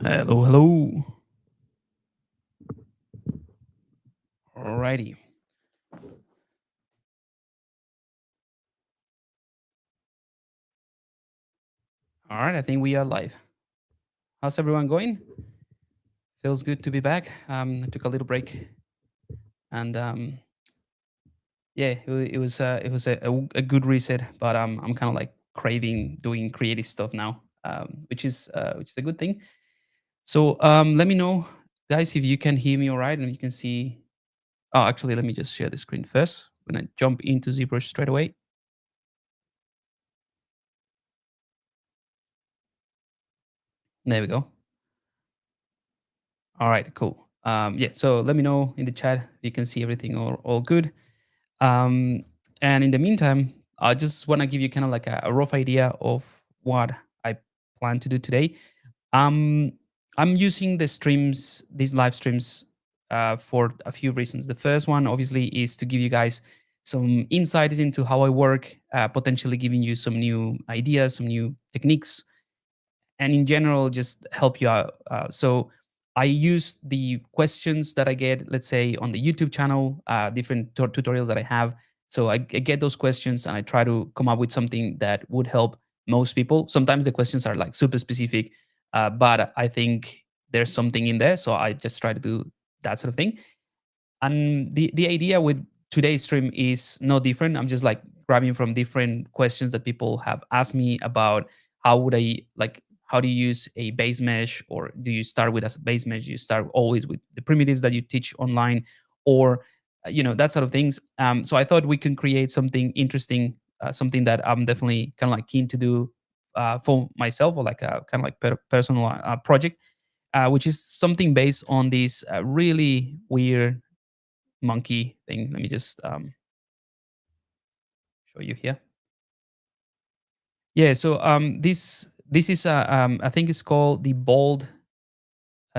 Hello, hello. Alrighty. All right, I think we are live. How's everyone going? Feels good to be back. I took a little break, and yeah, it was a good reset. But I'm kind of like craving doing creative stuff now, which is a good thing. So let me know, guys, if you can hear me all right and you can see. Oh, actually, let me just share the screen first. When I jump into ZBrush straight away. There we go. All right, cool. Yeah, so let me know in the chat if you can see everything all good. Um, and in the meantime, I just want to give you kind of like a rough idea of what I plan to do today. Um, I'm using these live streams, for a few reasons. The first one, obviously, is to give you guys some insights into how I work, potentially giving you some new ideas, some new techniques, and in general just help you out. So I use the questions that I get, let's say on the YouTube channel, different tutorials that I have. So I get those questions and I try to come up with something that would help most people. Sometimes the questions are like super specific, but I think there's something in there. So I just try to do that sort of thing. And the idea with today's stream is no different. I'm just like grabbing from different questions that people have asked me about how would I like how do you use a base mesh, or do you start with a base mesh? You start always with the primitives that you teach online, or that sort of things. So I thought we can create something interesting, something that I'm definitely kind of like keen to do for myself, or like a kind of like personal project, which is something based on this really weird monkey thing. Let me just show you here. Yeah, so this is I think it's called the bold.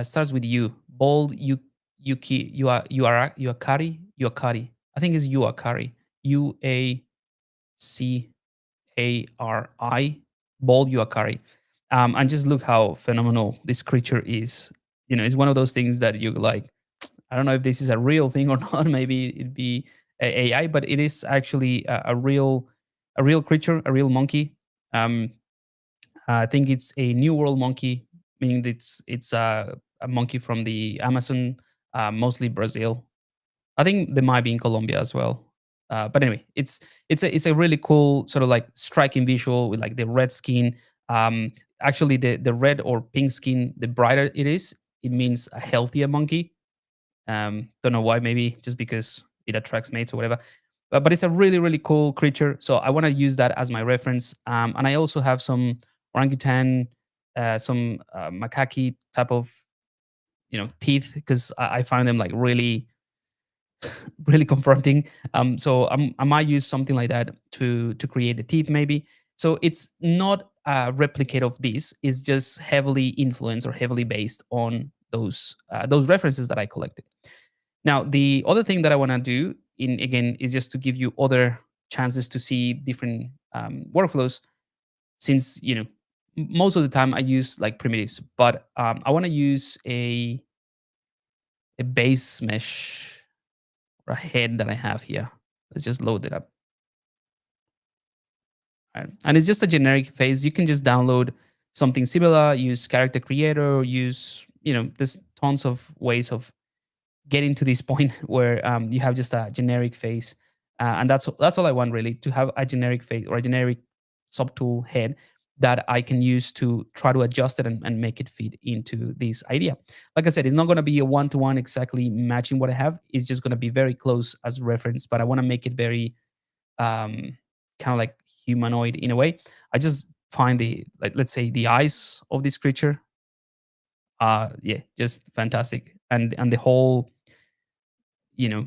Starts with U. Bold Yuki Uakari. I think it's Uakari. Uacari. Bold Uakari. And just look how phenomenal this creature is. It's one of those things that you like. I don't know if this is a real thing or not. Maybe it'd be AI, but it is actually a real creature, a real monkey. Um, I think it's a New World monkey, meaning it's a monkey from the Amazon, mostly Brazil. I think they might be in Colombia as well. But anyway, it's a really cool sort of like striking visual with like the red skin. Um, Actually, the red or pink skin, the brighter it is, it means a healthier monkey. Don't know why, maybe just because it attracts mates or whatever. But it's a really, really cool creature. So I want to use that as my reference. And I also have some orangutan, some macaque type of, teeth, because I find them like really, really confronting. So I might use something like that to create the teeth, maybe. So it's not a replicate of this. It's just heavily influenced or heavily based on those references that I collected. Now, the other thing that I want to do, in again, is just to give you other chances to see different workflows. Since most of the time I use like primitives, but I want to use a base mesh or a head that I have here. Let's just load it up. Right? And it's just a generic face. You can just download something similar, use character creator, use there's tons of ways of getting to this point where you have just a generic face, and that's all I want, really, to have a generic face or a generic subtool head that I can use to try to adjust it and make it fit into this idea. Like I said, it's not going to be a one-to-one exactly matching what I have. It's just going to be very close as reference, but I want to make it very kind of like humanoid in a way. I just find the, like, let's say the eyes of this creature, yeah, just fantastic, and the whole you know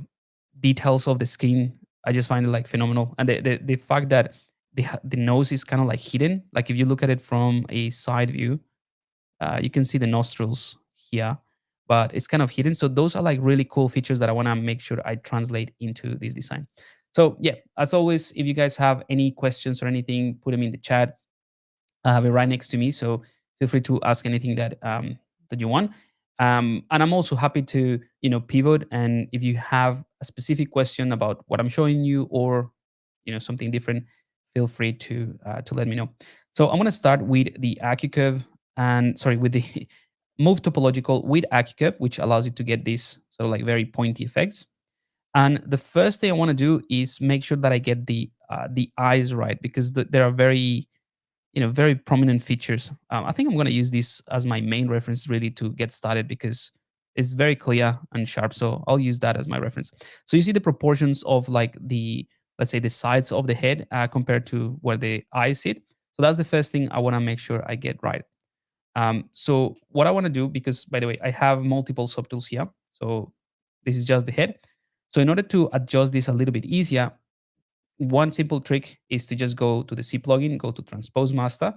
details of the skin. I just find it like phenomenal, and the fact that the nose is kind of like hidden. Like if you look at it from a side view, you can see the nostrils here, but it's kind of hidden. So those are like really cool features that I want to make sure I translate into this design. So yeah, as always, if you guys have any questions or anything, put them in the chat. I have it right next to me, so feel free to ask anything that you want. And I'm also happy to, pivot. And if you have a specific question about what I'm showing you, or something different, feel free to let me know. So I'm going to start with the AccuCurve, and sorry, with the move topological with AccuCurve, which allows you to get these sort of like very pointy effects. And the first thing I want to do is make sure that I get the eyes right, because there are very prominent features. I think I'm going to use this as my main reference really to get started, because it's very clear and sharp. So I'll use that as my reference. So you see the proportions of like the, let's say, the sides of the head compared to where the eyes sit. So that's the first thing I want to make sure I get right. So what I want to do, because by the way, I have multiple subtools here. So this is just the head. So in order to adjust this a little bit easier, one simple trick is to just go to the C plugin, go to Transpose Master,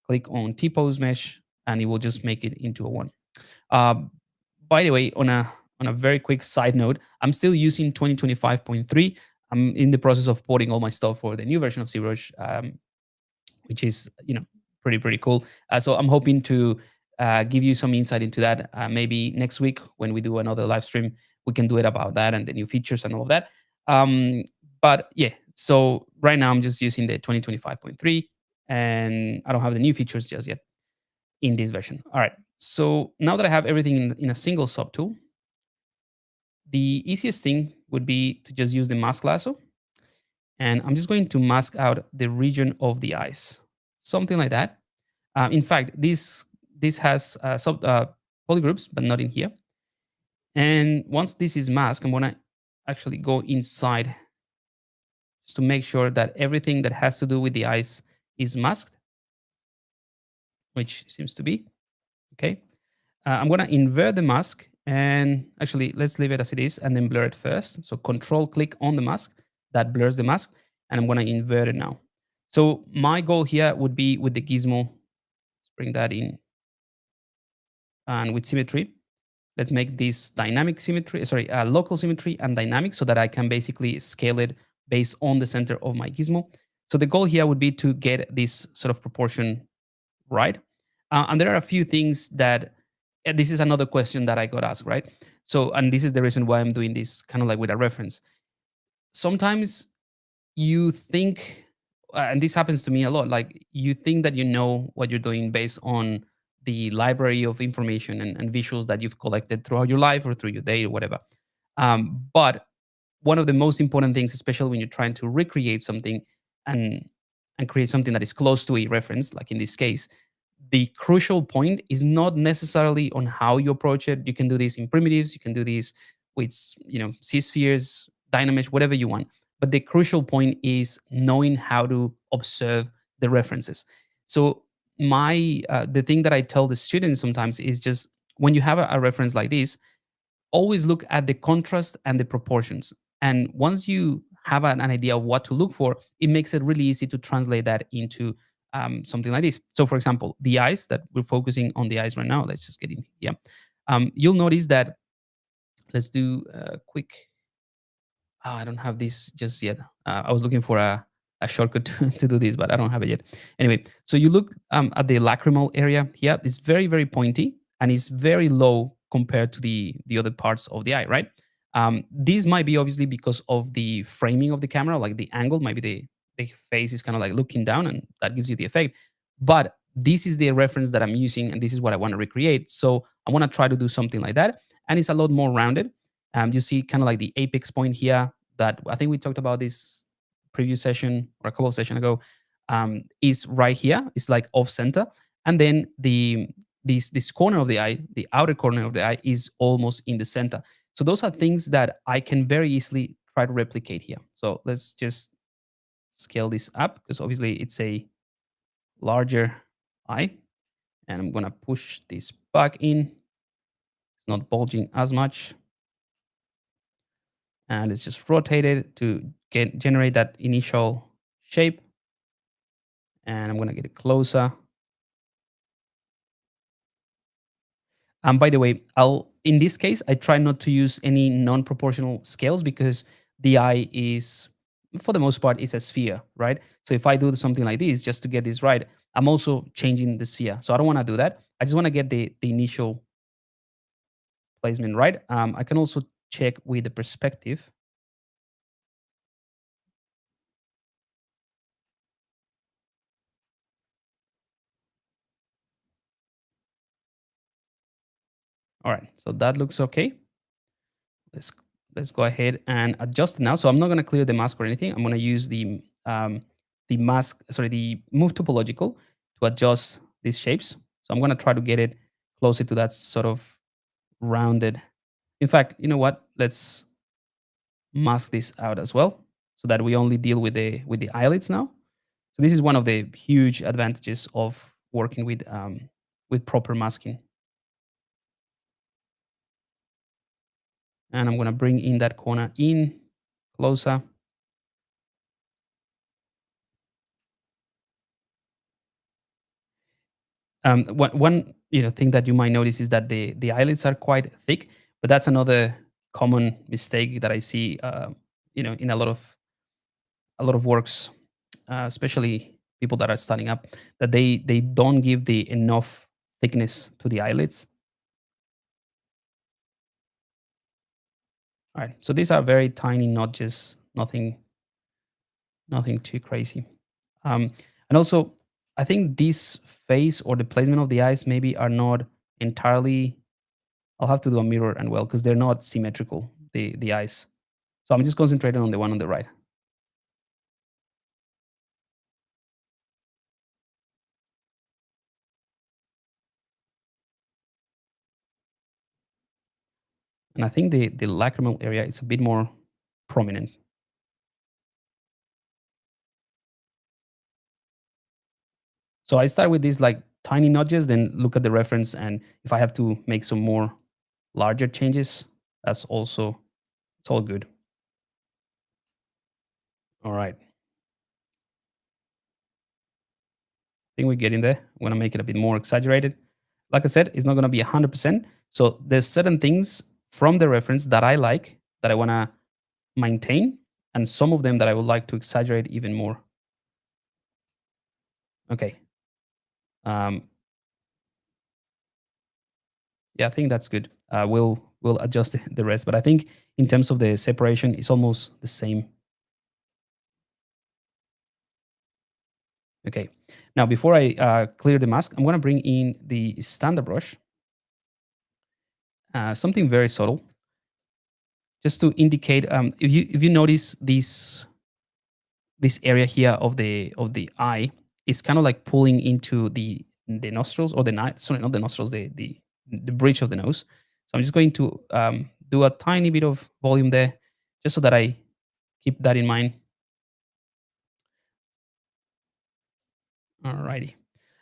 click on T-pose mesh, and it will just make it into a one. Uh, by the way, on a very quick side note, I'm still using 2025.3. I'm in the process of porting all my stuff for the new version of ZBrush, which is pretty cool. So I'm hoping to give you some insight into that. Maybe next week when we do another live stream, we can do it about that and the new features and all of that. Um, but yeah, so right now I'm just using the 2025.3, and I don't have the new features just yet in this version. All right. So now that I have everything in a single subtool, the easiest thing would be to just use the mask lasso, and I'm just going to mask out the region of the eyes, something like that. In fact, this has polygroups, but not in here. And once this is masked, I'm gonna actually go inside just to make sure that everything that has to do with the eyes is masked, which seems to be okay. I'm gonna invert the mask, and actually let's leave it as it is and then blur it first. So control click on the mask, that blurs the mask, and I'm gonna invert it now. So my goal here would be with the gizmo, let's bring that in, and with symmetry, let's make this dynamic symmetry, sorry, local symmetry and dynamic, so that I can basically scale it based on the center of my gizmo. So the goal here would be to get this sort of proportion right. And there are a few things that, this is another question that I got asked, right? So, and this is the reason why I'm doing this kind of like with a reference. Sometimes you think, and this happens to me a lot, like you think that you know what you're doing based on the library of information and visuals that you've collected throughout your life or through your day or whatever. But one of the most important things, especially when you're trying to recreate something and and create something that is close to a reference, like in this case, the crucial point is not necessarily on how you approach it. You can do this in primitives, you can do this with C-spheres, Dynamesh, whatever you want. But the crucial point is knowing how to observe the references. So the thing that I tell the students sometimes is just when you have a reference like this, always look at the contrast and the proportions. And once you have an idea of what to look for, it makes it really easy to translate that into something like this. So, for example, the eyes that we're focusing on the eyes right now. Let's just get in here. You'll notice that. Let's do a quick. I don't have this just yet. I was looking for a shortcut to do this, but I don't have it yet. Anyway, so you look at the lacrimal area here. It's very, very pointy and it's very low compared to the other parts of the eye, right? This might be obviously because of the framing of the camera, like the angle. Maybe the face is kind of like looking down, and that gives you the effect. But this is the reference that I'm using, and this is what I want to recreate. So I want to try to do something like that, and it's a lot more rounded. You see kind of like the apex point here that I think we talked about this previous session or a couple of sessions ago, is right here. It's like off center. And then this corner of the eye, the outer corner of the eye is almost in the center. So those are things that I can very easily try to replicate here. So let's just scale this up because obviously it's a larger eye. And I'm going to push this back in. It's not bulging as much. And let's just rotate it to generate that initial shape. And I'm going to get it closer. And by the way, in this case, I try not to use any non-proportional scales because the eye is, for the most part, is a sphere, right? So if I do something like this, just to get this right, I'm also changing the sphere. So I don't want to do that. I just want to get the initial placement right. I can also check with the perspective. All right, so that looks okay. Let's let's go ahead and adjust it now. So I'm not going to clear the mask or anything. I'm going to use the mask, sorry, the move topological to adjust these shapes. So I'm going to try to get it closer to that sort of rounded. In fact, you know what? Let's mask this out as well, so that we only deal with the eyelids now. So this is one of the huge advantages of working with proper masking. And I'm going to bring in that corner in closer. One thing that you might notice is that the eyelids are quite thick, but that's another common mistake that I see, in a lot of works, especially people that are starting up, that they don't give the enough thickness to the eyelids. All right, so these are very tiny notches, nothing too crazy. Um, and also, I think this face or the placement of the eyes maybe are not entirely. I'll have to do a mirror and well because they're not symmetrical. The eyes. So I'm just concentrating on the one on the right, and I think the lacrimal area is a bit more prominent. So I start with these like tiny nudges, then look at the reference, and if I have to make some more larger changes, that's also it's all good. All right, I think we're getting there. I'm gonna make it a bit more exaggerated. Like I said, it's not gonna be 100%. So there's certain things from the reference that I like that I wanna maintain, and some of them that I would like to exaggerate even more. Okay. Um, yeah, I think that's good. We'll adjust the rest, but I think in terms of the separation, it's almost the same. Okay. Now, before I clear the mask, I'm going to bring in the standard brush, something very subtle, just to indicate. If you notice this area here of the eye is kind of like pulling into the nostrils or sorry, not the nostrils, the bridge of the nose. So I'm just going to do a tiny bit of volume there, just so that I keep that in mind. Alrighty,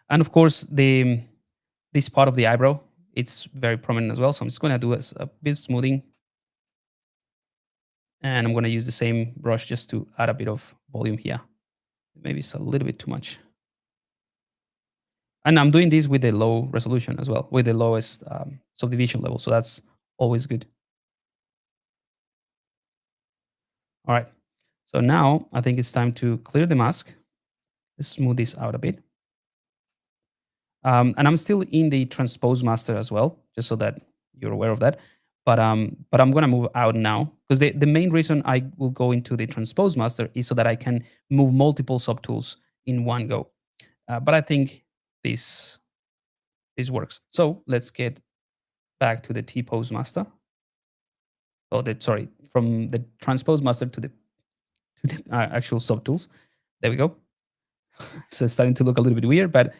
and of course this part of the eyebrow, it's very prominent as well. So I'm just going to do a bit smoothing, and I'm going to use the same brush just to add a bit of volume here. Maybe it's a little bit too much. And I'm doing this with the low resolution as well, with the lowest subdivision level. So that's always good. All right. So now I think it's time to clear the mask. Let's smooth this out a bit. And I'm still in the transpose master as well, just so that you're aware of that. But I'm gonna move out now because the main reason I will go into the transpose master is so that I can move multiple subtools in one go. But I think this this works. So let's get back to the T pose master. Oh, sorry, from the transpose master to the actual subtools. There we go. So it's starting to look a little bit weird, but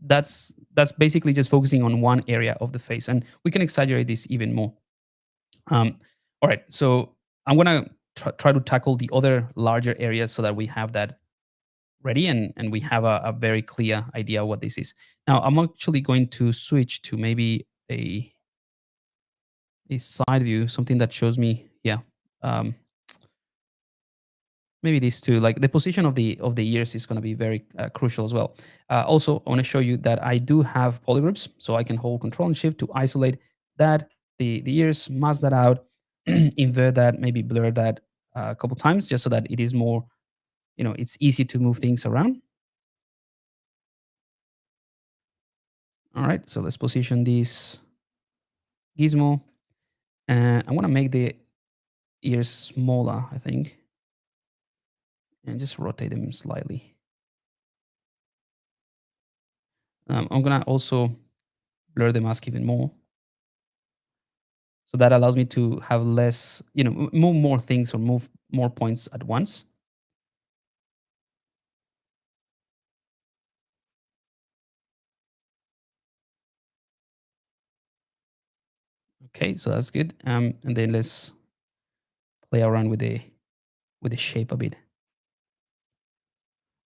that's basically just focusing on one area of the face, and we can exaggerate this even more. All right, so I'm gonna try to tackle the other larger areas so that we have that ready and we have a very clear idea what this is. Now I'm actually going to switch to maybe a side view, something that shows me, yeah. Um, Maybe these two, like the position of the ears is going to be very crucial as well. Also, I want to show you that I do have polygroups, so I can hold Control and Shift to isolate that the ears, mask that out, invert that, maybe blur that a couple times, just so that it is more, it's easy to move things around. All right, so let's position this gizmo. I want to make the ears smaller, I think, and just rotate them slightly. I'm gonna also blur the mask even more, so that allows me to have less, move more things or move more points at once. Okay, so that's good. And then let's play around with the shape a bit.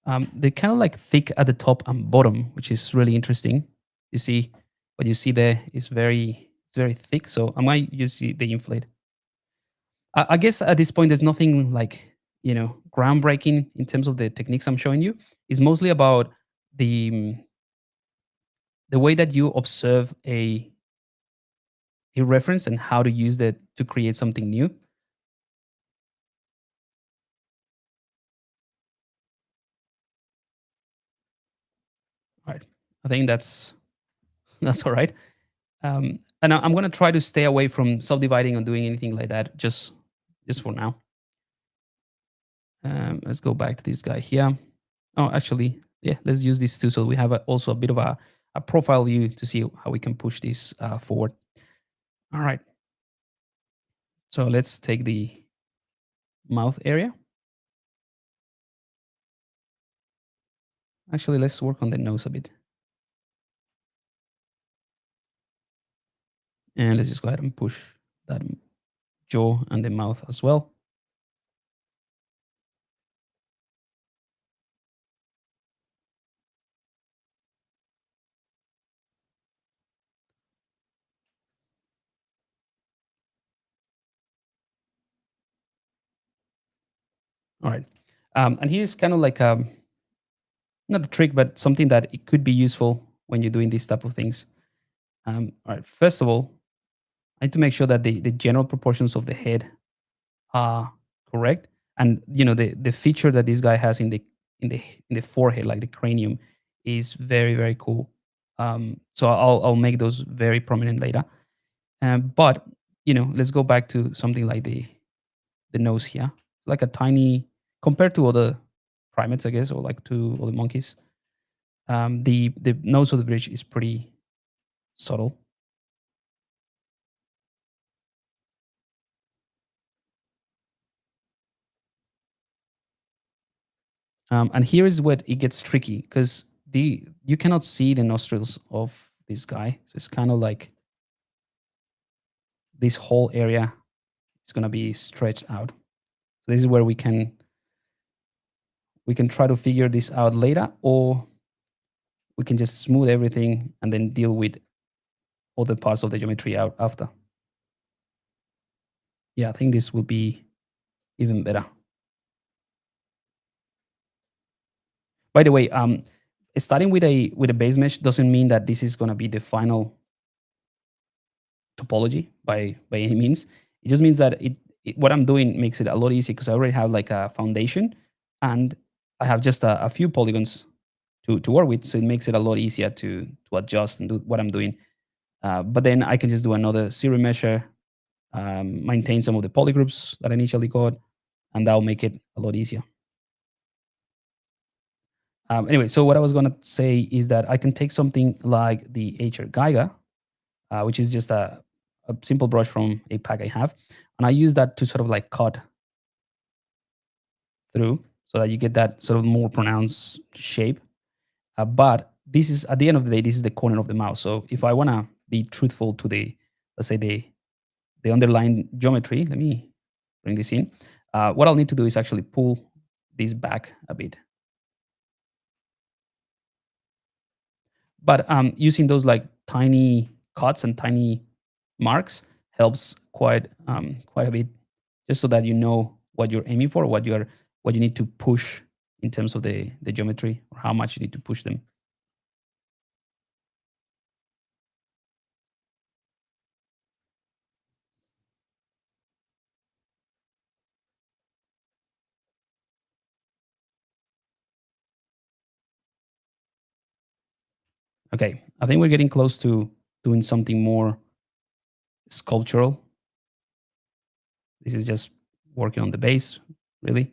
They're kind of like thick at the top and bottom, which is really interesting. You see, what you see there is very thick. So I'm going to use the inflate. I guess at this point, there's nothing like groundbreaking in terms of the techniques I'm showing you. It's mostly about the the way that you observe a reference and how to use that to create something new. All right, I think that's that's all right. And I'm going to try to stay away from subdividing or doing anything like that, just for now. Let's go back to this guy here. Oh, actually, yeah, let's use this too. So we have also a bit of a profile view to see how we can push this forward. All right. So let's take the mouth area. Actually, let's work on the nose a bit. And let's just go ahead and push that jaw and the mouth as well. All right. And here's kind of like not a trick, but something that it could be useful when you're doing these type of things. All right. First of all, I need to make sure that the general proportions of the head are correct, and the feature that this guy has in the in the forehead, like the cranium, is very cool. So I'll make those very prominent later. But let's go back to something like the nose here. It's like a tiny compared to other primates, I guess, or like to other monkeys. The nose of the bridge is pretty subtle. And here is where it gets tricky because the you cannot see the nostrils of this guy, so it's kind of like this whole area is going to be stretched out. So this is where we can try to figure this out later, or we can just smooth everything and then deal with other parts of the geometry out after. Yeah, I think this will be even better. By the way, starting with a base mesh doesn't mean that this is going to be the final topology by any means. It just means that what I'm doing makes it a lot easier because I already have like a foundation and I have just a few polygons to work with, so it makes it a lot easier to adjust and do what I'm doing. But then I can just do another zero measure, maintain some of the polygroups that I initially got, and that'll make it a lot easier. Anyway, so what I was gonna say is that I can take something like the HR Geiger, which is just a simple brush from a pack I have, and I use that to sort of like cut through so that you get that sort of more pronounced shape. But this is at the end of the day, this is the corner of the mouse. So if I want to be truthful to the, let's say the underlying geometry, let me bring this in. What I'll need to do is actually pull this back a bit. But using those like tiny cuts and tiny marks helps quite a bit, just so that you know what you're aiming for, what you need to push in terms of the geometry, or how much you need to push them. Okay, I think we're getting close to doing something more sculptural. This is just working on the base, really.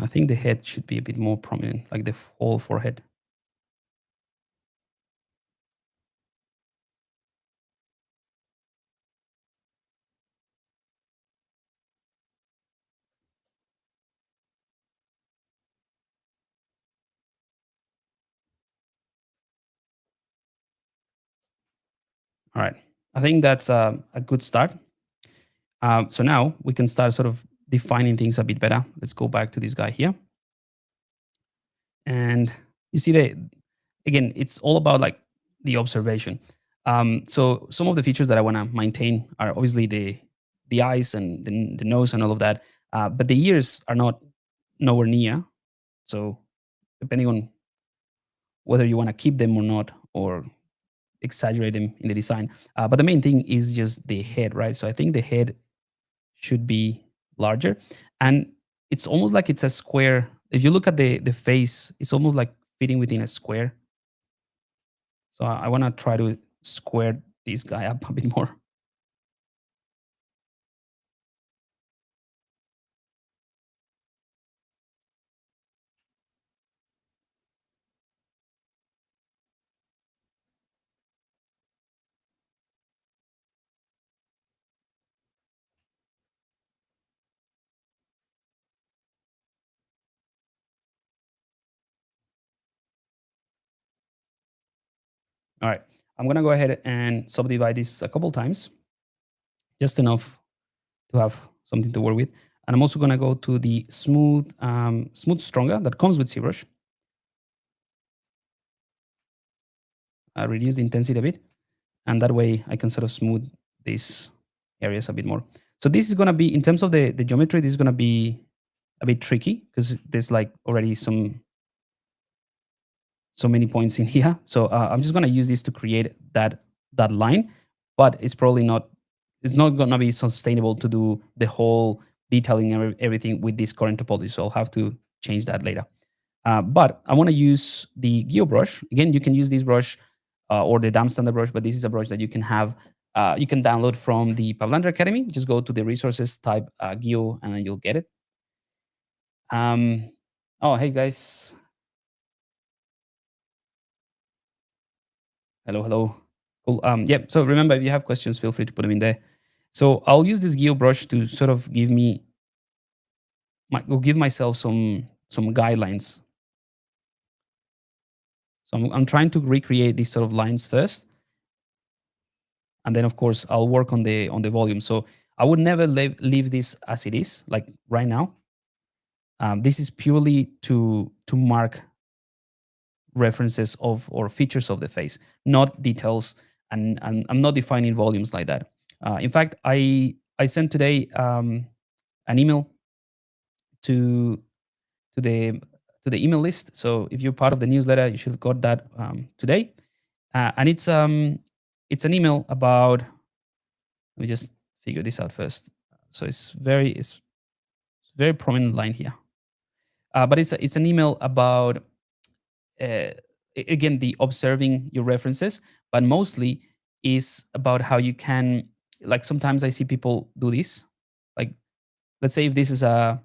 I think the head should be a bit more prominent, like the whole forehead. All right. I think that's a good start. So now we can start sort of defining things a bit better. Let's go back to this guy here. And you see that, again, it's all about like the observation. So some of the features that I want to maintain are obviously the eyes and the nose and all of that. But the ears are not nowhere near. So depending on whether you want to keep them or not, or exaggerate them in the design. But the main thing is just the head, right? So I think the head should be larger, and it's almost like it's a square. If you look at the face, it's almost like fitting within a square. So I want to try to square this guy up a bit more. All right, I'm gonna go ahead and subdivide this a couple times, just enough to have something to work with. And I'm also gonna go to the smooth stronger that comes with ZBrush. Reduce the intensity a bit, and that way I can sort of smooth these areas a bit more. So this is gonna be, in terms of the geometry, this is gonna be a bit tricky because there's like already so many points in here. So I'm just gonna use this to create that line, but it's not gonna be sustainable to do the whole detailing and everything with this current topology. So I'll have to change that later. But I want to use the Geo brush. Again, you can use this brush or the damp standard brush, but this is a brush that you can have. You can download from the Pavlander Academy. Just go to the resources, type Geo, and then you'll get it. Um, oh, hey guys. Hello, hello. Cool. Yeah. So remember, if you have questions, feel free to put them in there. So I'll use this Geo brush to sort of give myself some guidelines. So I'm trying to recreate these sort of lines first, and then of course I'll work on the volume. So I would never leave this as it is, like right now. This is purely to mark references of or features of the face, not details, and I'm not defining volumes like that. In fact, I sent today an email to to the to the email list. So if you're part of the newsletter, you should have got that today. And it's an email about. Let me just figure this out first. So it's very prominent line here. But it's an email about again the observing your references, but mostly is about how you can, like, sometimes I see people do this. Like, let's say if this is a,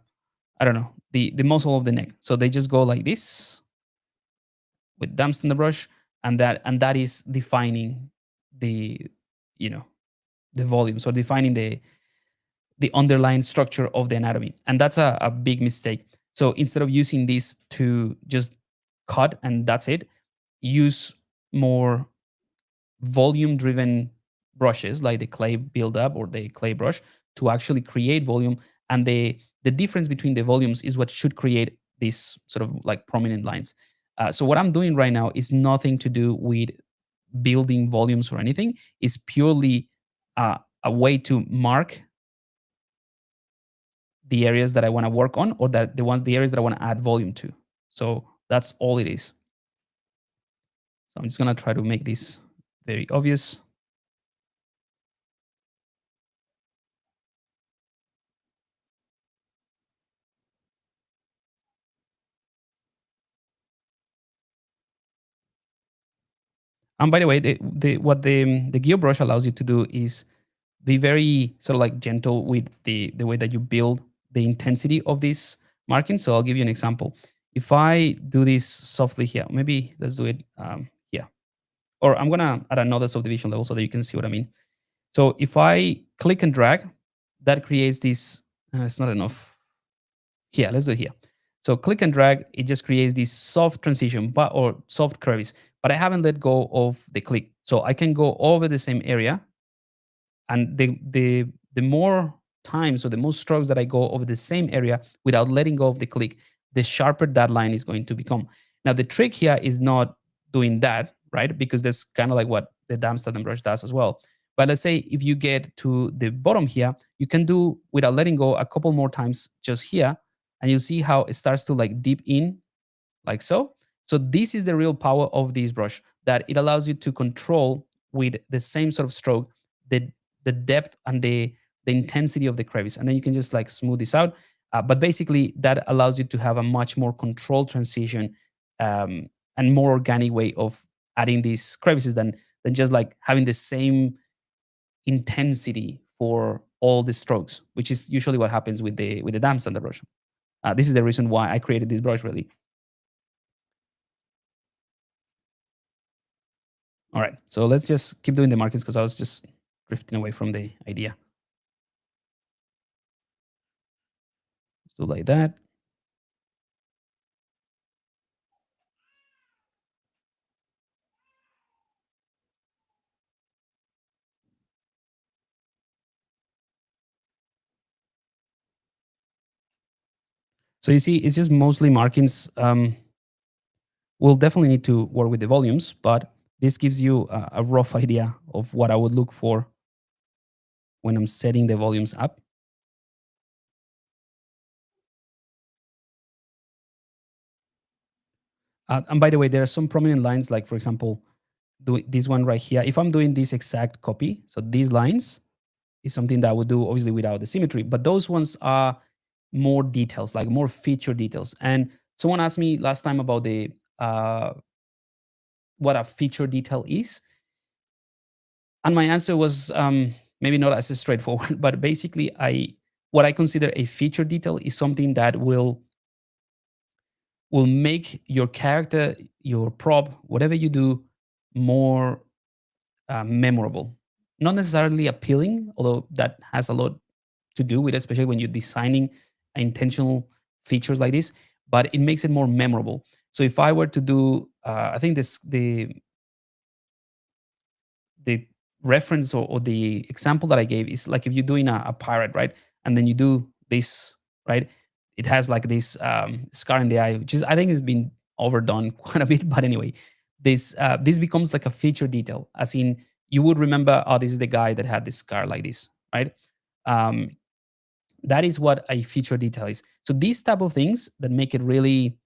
I don't know, the muscle of the neck, so they just go like this with dumps in the brush, and that is defining the, you know, the volume, so defining the underlying structure of the anatomy. And that's a big mistake. So instead of using this to just cut and that's it, use more volume driven brushes like the clay buildup or the clay brush to actually create volume. And the difference between the volumes is what should create these sort of like prominent lines. So what I'm doing right now is nothing to do with building volumes or anything. It's purely a way to mark the areas that I want to work on, or that the areas that I want to add volume to. So that's all it is. So I'm just gonna try to make this very obvious. And by the way, what the gear brush allows you to do is be very sort of like gentle with the way that you build the intensity of this marking. So I'll give you an example. If I do this softly here, maybe let's do it here, or I'm gonna add another subdivision level so that you can see what I mean. So if I click and drag, that creates this. It's not enough. Here, let's do it here. So click and drag, it just creates this soft transition, but or soft crevice. But I haven't let go of the click, so I can go over the same area, and the more times or the more strokes that I go over the same area without letting go of the click, the sharper that line is going to become. Now the trick here is not doing that, right? Because that's kind of like what the Darmstadt and brush does as well. But let's say if you get to the bottom here, you can do without letting go a couple more times just here, and you see how it starts to like deep in like so. So this is the real power of this brush, that it allows you to control with the same sort of stroke the the depth and the intensity of the crevice, and then you can just like smooth this out. But basically, that allows you to have a much more controlled transition, and more organic way of adding these crevices than just like having the same intensity for all the strokes, which is usually what happens with the dam standard brush. This is the reason why I created this brush, really. All right, so let's just keep doing the markings because I was just drifting away from the idea. So like that. So you see, it's just mostly markings. We'll definitely need to work with the volumes, but this gives you a rough idea of what I would look for when I'm setting the volumes up. And by the way, there are some prominent lines, like for example, this one right here. If I'm doing this exact copy, so these lines is something that I would do obviously without the symmetry, but those ones are more details, like more feature details. And someone asked me last time about the what a feature detail is, and my answer was maybe not as straightforward, but basically, I what I consider a feature detail is something that will make your character, your prop, whatever you do, more memorable. Not necessarily appealing, although that has a lot to do with it, especially when you're designing intentional features like this. But it makes it more memorable. So if I were to do, I think this the reference or the example that I gave is like if you're doing a pirate, right? And then you do this, right? It has like this scar in the eye, which is I think has been overdone quite a bit. But anyway, this becomes like a feature detail, as in you would remember, oh, this is the guy that had this scar like this, right? Um, that is what a feature detail is. So these type of things that make it really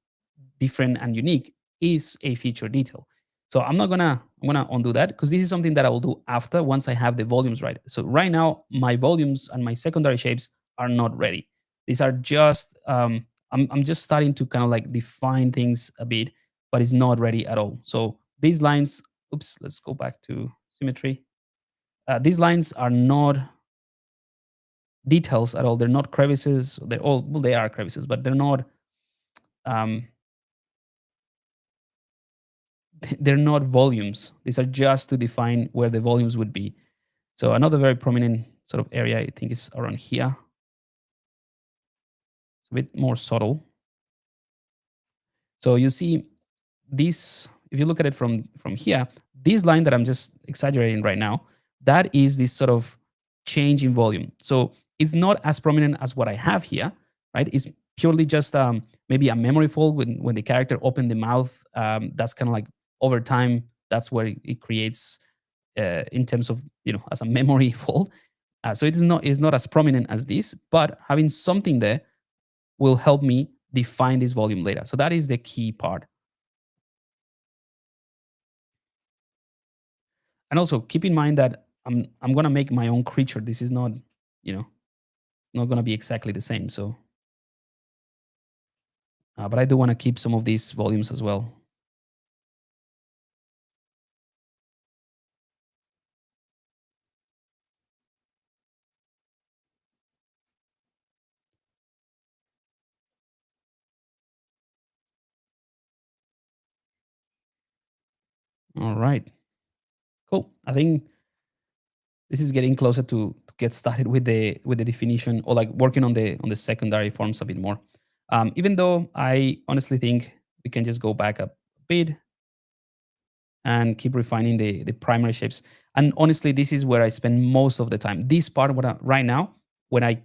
different and unique is a feature detail. So I'm gonna undo that because this is something that I will do after once I have the volumes right. So right now my volumes and my secondary shapes are not ready. These are just I'm just starting to kind of like define things a bit, but it's not ready at all. So these lines, oops, let's go back to symmetry. These lines are not details at all. They're not crevices. They're all well, they are crevices, but they're not um, they're not volumes. These are just to define where the volumes would be. So another very prominent sort of area, I think, is around here. It's a bit more subtle. So you see this, if you look at it from here, this line that I'm just exaggerating right now, that is this sort of change in volume. So it's not as prominent as what I have here, right? It's purely just maybe a memory fold when the character opened the mouth. That's kind of like over time, that's where it creates in terms of as a memory fault. So it is not as prominent as this, but having something there will help me define this volume later. So that is the key part. And also keep in mind that I'm gonna make my own creature. This is not, you know, not gonna be exactly the same. So, but I do want to keep some of these volumes as well. All right, cool. I think this is getting closer to get started with the definition, or like working on the secondary forms a bit more. Even though I honestly think we can just go back a bit and keep refining the primary shapes. And honestly, this is where I spend most of the time. This part, right now, when I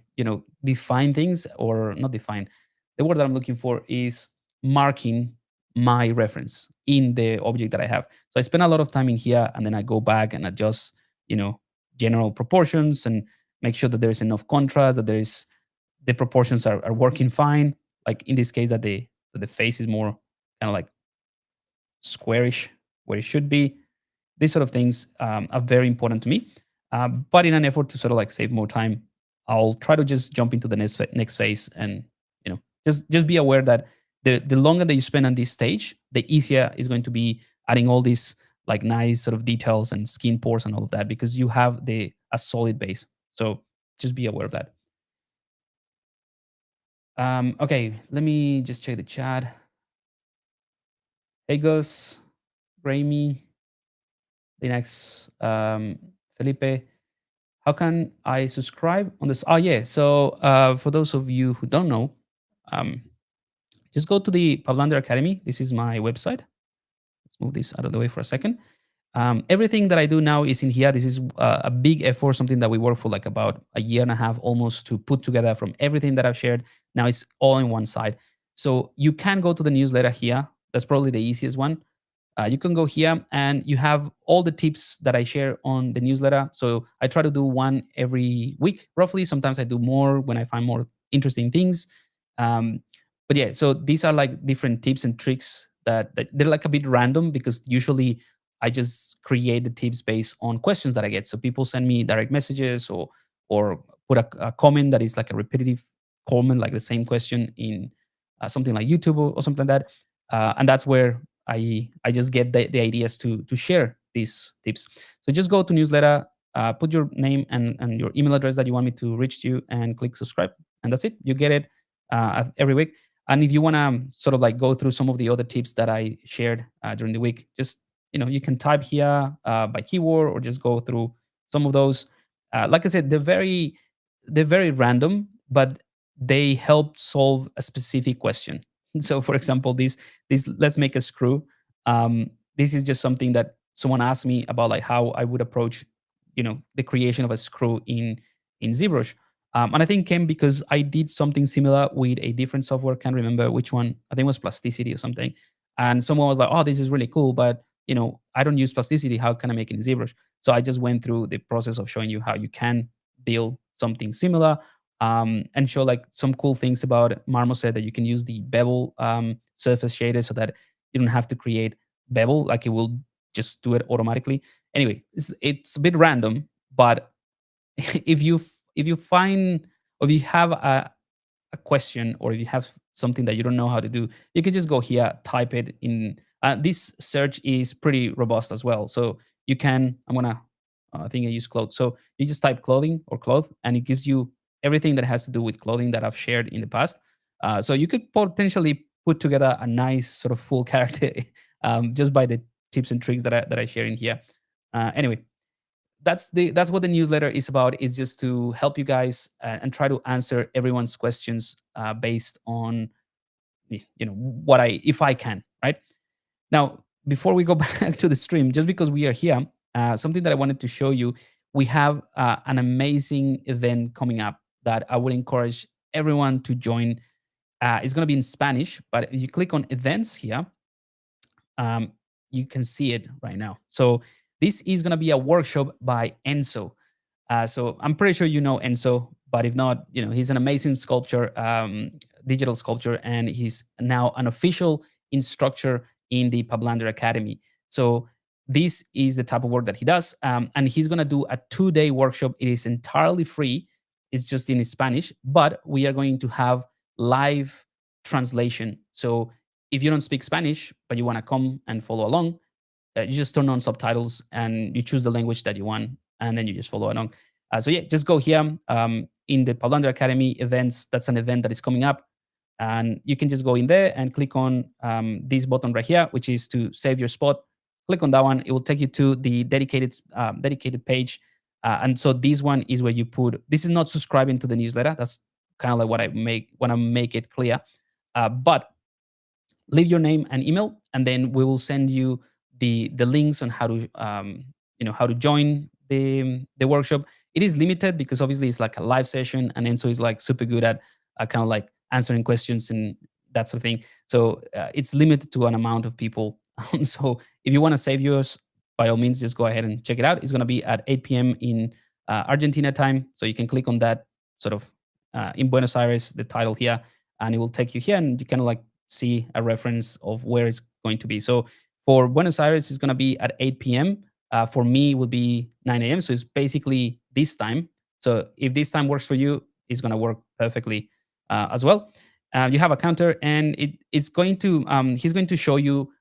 define things, or not define, the word that I'm looking for is marking my reference in the object that I have. So I spend a lot of time in here, and then I go back and adjust, you know, general proportions and make sure that there's enough contrast, that there is the proportions are working fine. Like in this case, that the face is more kind of like squarish where it should be. These sort of things are very important to me. But in an effort to sort of like save more time, I'll try to just jump into the next phase, and just be aware that the longer that you spend on this stage, the easier is going to be adding all these like nice sort of details and skin pores and all of that, because you have the a solid base. So just be aware of that. Okay, let me just check the chat. Hey Gus, Grammy, the next Felipe. How can I subscribe on this? Oh yeah. So for those of you who don't know, um, just go to the Pablander Academy. This is my website. Let's move this out of the way for a second. Everything that I do now is in here. This is a big effort, something that we worked for like about a year and a half almost to put together from everything that I've shared. Now it's all in one side. So you can go to the newsletter here. That's probably the easiest one. You can go here and you have all the tips that I share on the newsletter. So I try to do one every week, roughly. Sometimes I do more when I find more interesting things. Um, but yeah, so these are like different tips and tricks that they're like a bit random, because usually I just create the tips based on questions that I get. So people send me direct messages, or put a comment that is like a repetitive comment, like the same question in something like YouTube, or something like that. And that's where I just get the ideas to share these tips. So just go to newsletter, put your name and your email address that you want me to reach to you, and click subscribe, and that's it. You get it every week. And if you want to sort of like go through some of the other tips that I shared during the week, just you can type here by keyword, or just go through some of those. Like I said, they're very random, but they help solve a specific question. So, for example, this let's make a screw. This is just something that someone asked me about, like how I would approach, the creation of a screw in ZBrush. And I think came because I did something similar with a different software. Can't remember which one. I think it was Plasticity or something. And someone was like, "Oh, this is really cool, but I don't use Plasticity. How can I make it in ZBrush?" So I just went through the process of showing you how you can build something similar, and show like some cool things about Marmoset, that you can use the bevel surface shader, so that you don't have to create bevel, like it will just do it automatically. Anyway, it's a bit random, but if you find, or if you have a question, or if you have something that you don't know how to do, you can just go here, type it in. This search is pretty robust as well. So you can, I think I use clothes. So you just type clothing or cloth, and it gives you everything that has to do with clothing that I've shared in the past. So you could potentially put together a nice sort of full character just by the tips and tricks that I share in here. Anyway, that's what the newsletter is about. Is just to help you guys and try to answer everyone's questions based on what I if I can, right? Now, before we go back to the stream, just because we are here, something that I wanted to show you, we have an amazing event coming up that I would encourage everyone to join. It's going to be in Spanish, but if you click on events here, um, you can see it right now. So this is going to be a workshop by Enzo. So I'm pretty sure you know Enzo, but if not, he's an amazing sculptor, digital sculptor, and he's now an official instructor in the Pablander Academy. So this is the type of work that he does. And he's going to do a 2-day workshop. It is entirely free. It's just in Spanish, but we are going to have live translation. So if you don't speak Spanish, but you want to come and follow along, you just turn on subtitles and you choose the language that you want, and then you just follow along. So yeah, just go here in the Palander Academy events. That's an event that is coming up, and you can just go in there and click on this button right here, which is to save your spot. Click on that one. It will take you to the dedicated page. And so this one is where you put. This is not subscribing to the newsletter. That's kind of like what I make when I make it clear. But leave your name and email, and then we will send you the links on how to how to join the workshop. It is limited because obviously it's like a live session, and Enzo is like super good at kind of like answering questions and that sort of thing. So it's limited to an amount of people. So if you want to save yours, by all means, just go ahead and check it out. It's going to be at 8 p.m. in Argentina time, so you can click on that sort of in Buenos Aires, the title here, and it will take you here, and you kind of like see a reference of where it's going to be. So for Buenos Aires, it's going to be at 8 p.m. For me, it would be 9 a.m. So it's basically this time. So if this time works for you, it's going to work perfectly as well. You have a counter, and it's going to he's going to show you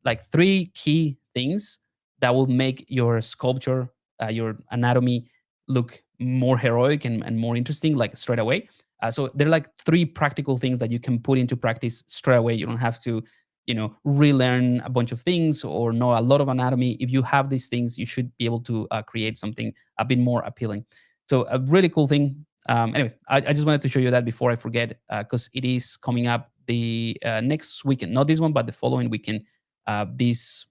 like three key things that will make your sculpture, your anatomy look more heroic and more interesting, like straight away. So there are like three practical things that you can put into practice straight away. You don't have to, relearn a bunch of things or know a lot of anatomy. If you have these things, you should be able to create something a bit more appealing. So a really cool thing. Anyway, I just wanted to show you that before I forget, because it is coming up the next weekend, not this one, but the following weekend. This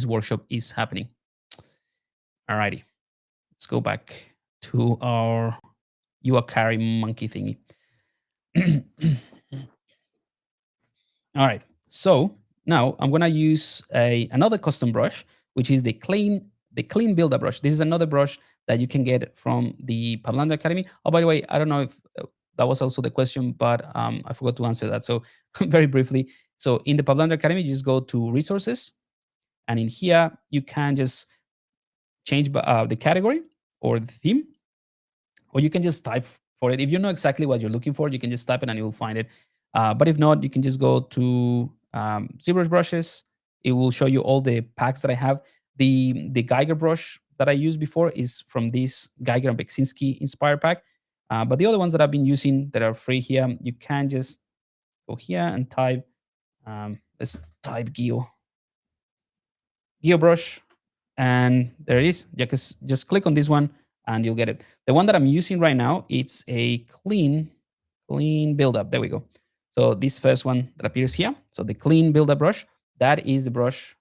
workshop is happening. Alrighty, let's go back to our Uakari monkey thingy. All right, so now I'm gonna use another custom brush, which is the clean builder brush. This is another brush that you can get from the Pablanda Academy. Oh, by the way, I don't know if that was also the question, but I forgot to answer that. So very briefly, so in the Pablanda Academy, you just go to resources, and in here you can just change the category or the theme, or you can just type for it. If you know exactly what you're looking for, you can just type it and you will find it. But if not, you can just go to ZBrush brushes. It will show you all the packs that I have. The Geiger brush that I used before is from this Geiger and Beksinski inspired pack. But the other ones that I've been using that are free here, you can just go here and type. Let's type Geo brush, and there it is. Just click on this one and you'll get it. The one that I'm using right now, it's a clean buildup. There we go. So this first one that appears here, so the clean buildup brush, that is the brush.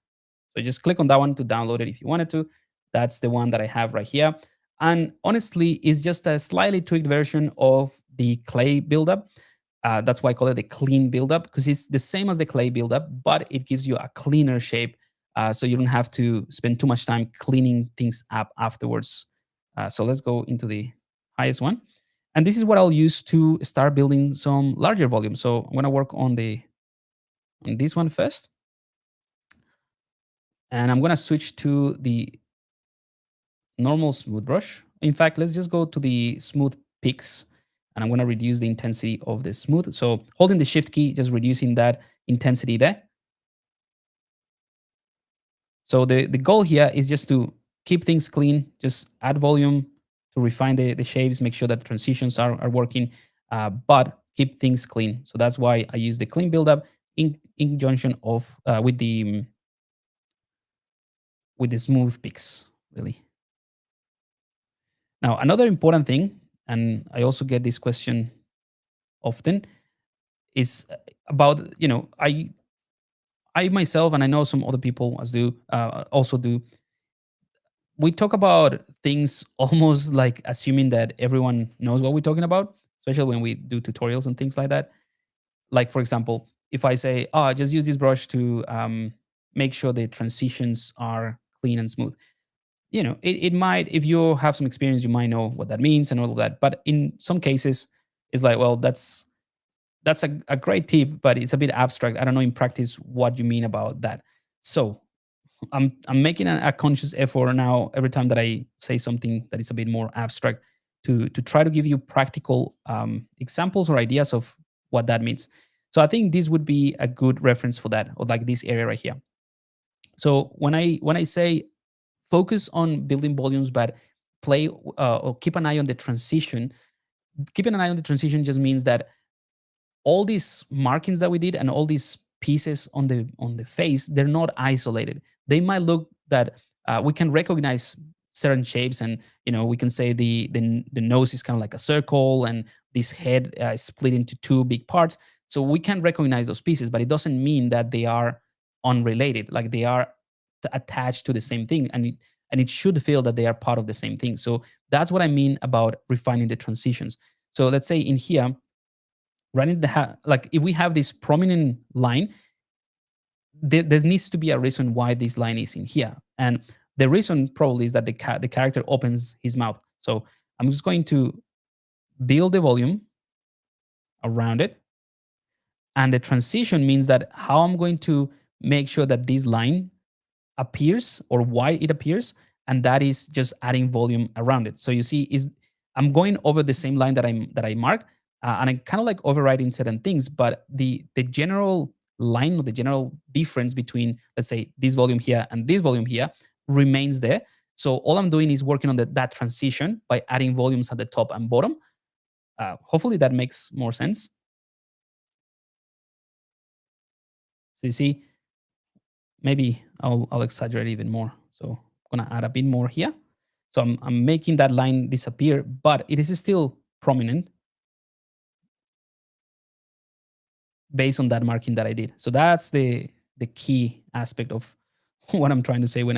So just click on that one to download it if you wanted to. That's the one that I have right here. And honestly, it's just a slightly tweaked version of the clay buildup. That's why I call it the clean buildup, because it's the same as the clay buildup, but it gives you a cleaner shape. So you don't have to spend too much time cleaning things up afterwards. So let's go into the highest one. And this is what I'll use to start building some larger volume. So I'm going to work on this one first. And I'm going to switch to the normal smooth brush. In fact, let's just go to the smooth peaks, and I'm going to reduce the intensity of the smooth. So holding the shift key, just reducing that intensity there. So the goal here is just to keep things clean, just add volume to refine the shapes, make sure that the transitions are working, but keep things clean. So that's why I use the clean buildup in conjunction of with the smooth peaks, really. Now, another important thing, and I also get this question often, is about, I myself, and I know some other people also do, we talk about things almost like assuming that everyone knows what we're talking about, especially when we do tutorials and things like that. Like, for example, if I say, oh, just use this brush to make sure the transitions are clean and smooth. It might, if you have some experience, you might know what that means and all of that. But in some cases, it's like, well, that's a great tip, but it's a bit abstract. I don't know in practice what you mean about that. So I'm making a conscious effort now every time that I say something that is a bit more abstract to try to give you practical examples or ideas of what that means. So I think this would be a good reference for that, or like this area right here. So when I say focus on building volumes, but play or keep an eye on the transition. Keeping an eye on the transition just means that all these markings that we did and all these pieces on the face, they're not isolated. They might look that we can recognize certain shapes, and we can say the nose is kind of like a circle, and this head is split into two big parts. So we can recognize those pieces, but it doesn't mean that they are unrelated. Like they are attached to the same thing, and it should feel that they are part of the same thing. So that's what I mean about refining the transitions. So let's say in here, running like if we have this prominent line, there needs to be a reason why this line is in here, and the reason probably is that the character opens his mouth. So I'm just going to build the volume around it, and the transition means that how I'm going to make sure that this line appears or why it appears, and that is just adding volume around it. So you see, is I'm going over the same line that I marked, and I'm kind of like overriding certain things, but the general line or the general difference between, let's say, this volume here and this volume here remains there. So all I'm doing is working on that transition by adding volumes at the top and bottom. Hopefully that makes more sense. So you see, maybe I'll exaggerate even more. So I'm gonna add a bit more here. So I'm making that line disappear, but it is still prominent based on that marking that I did. So that's the key aspect of what I'm trying to say when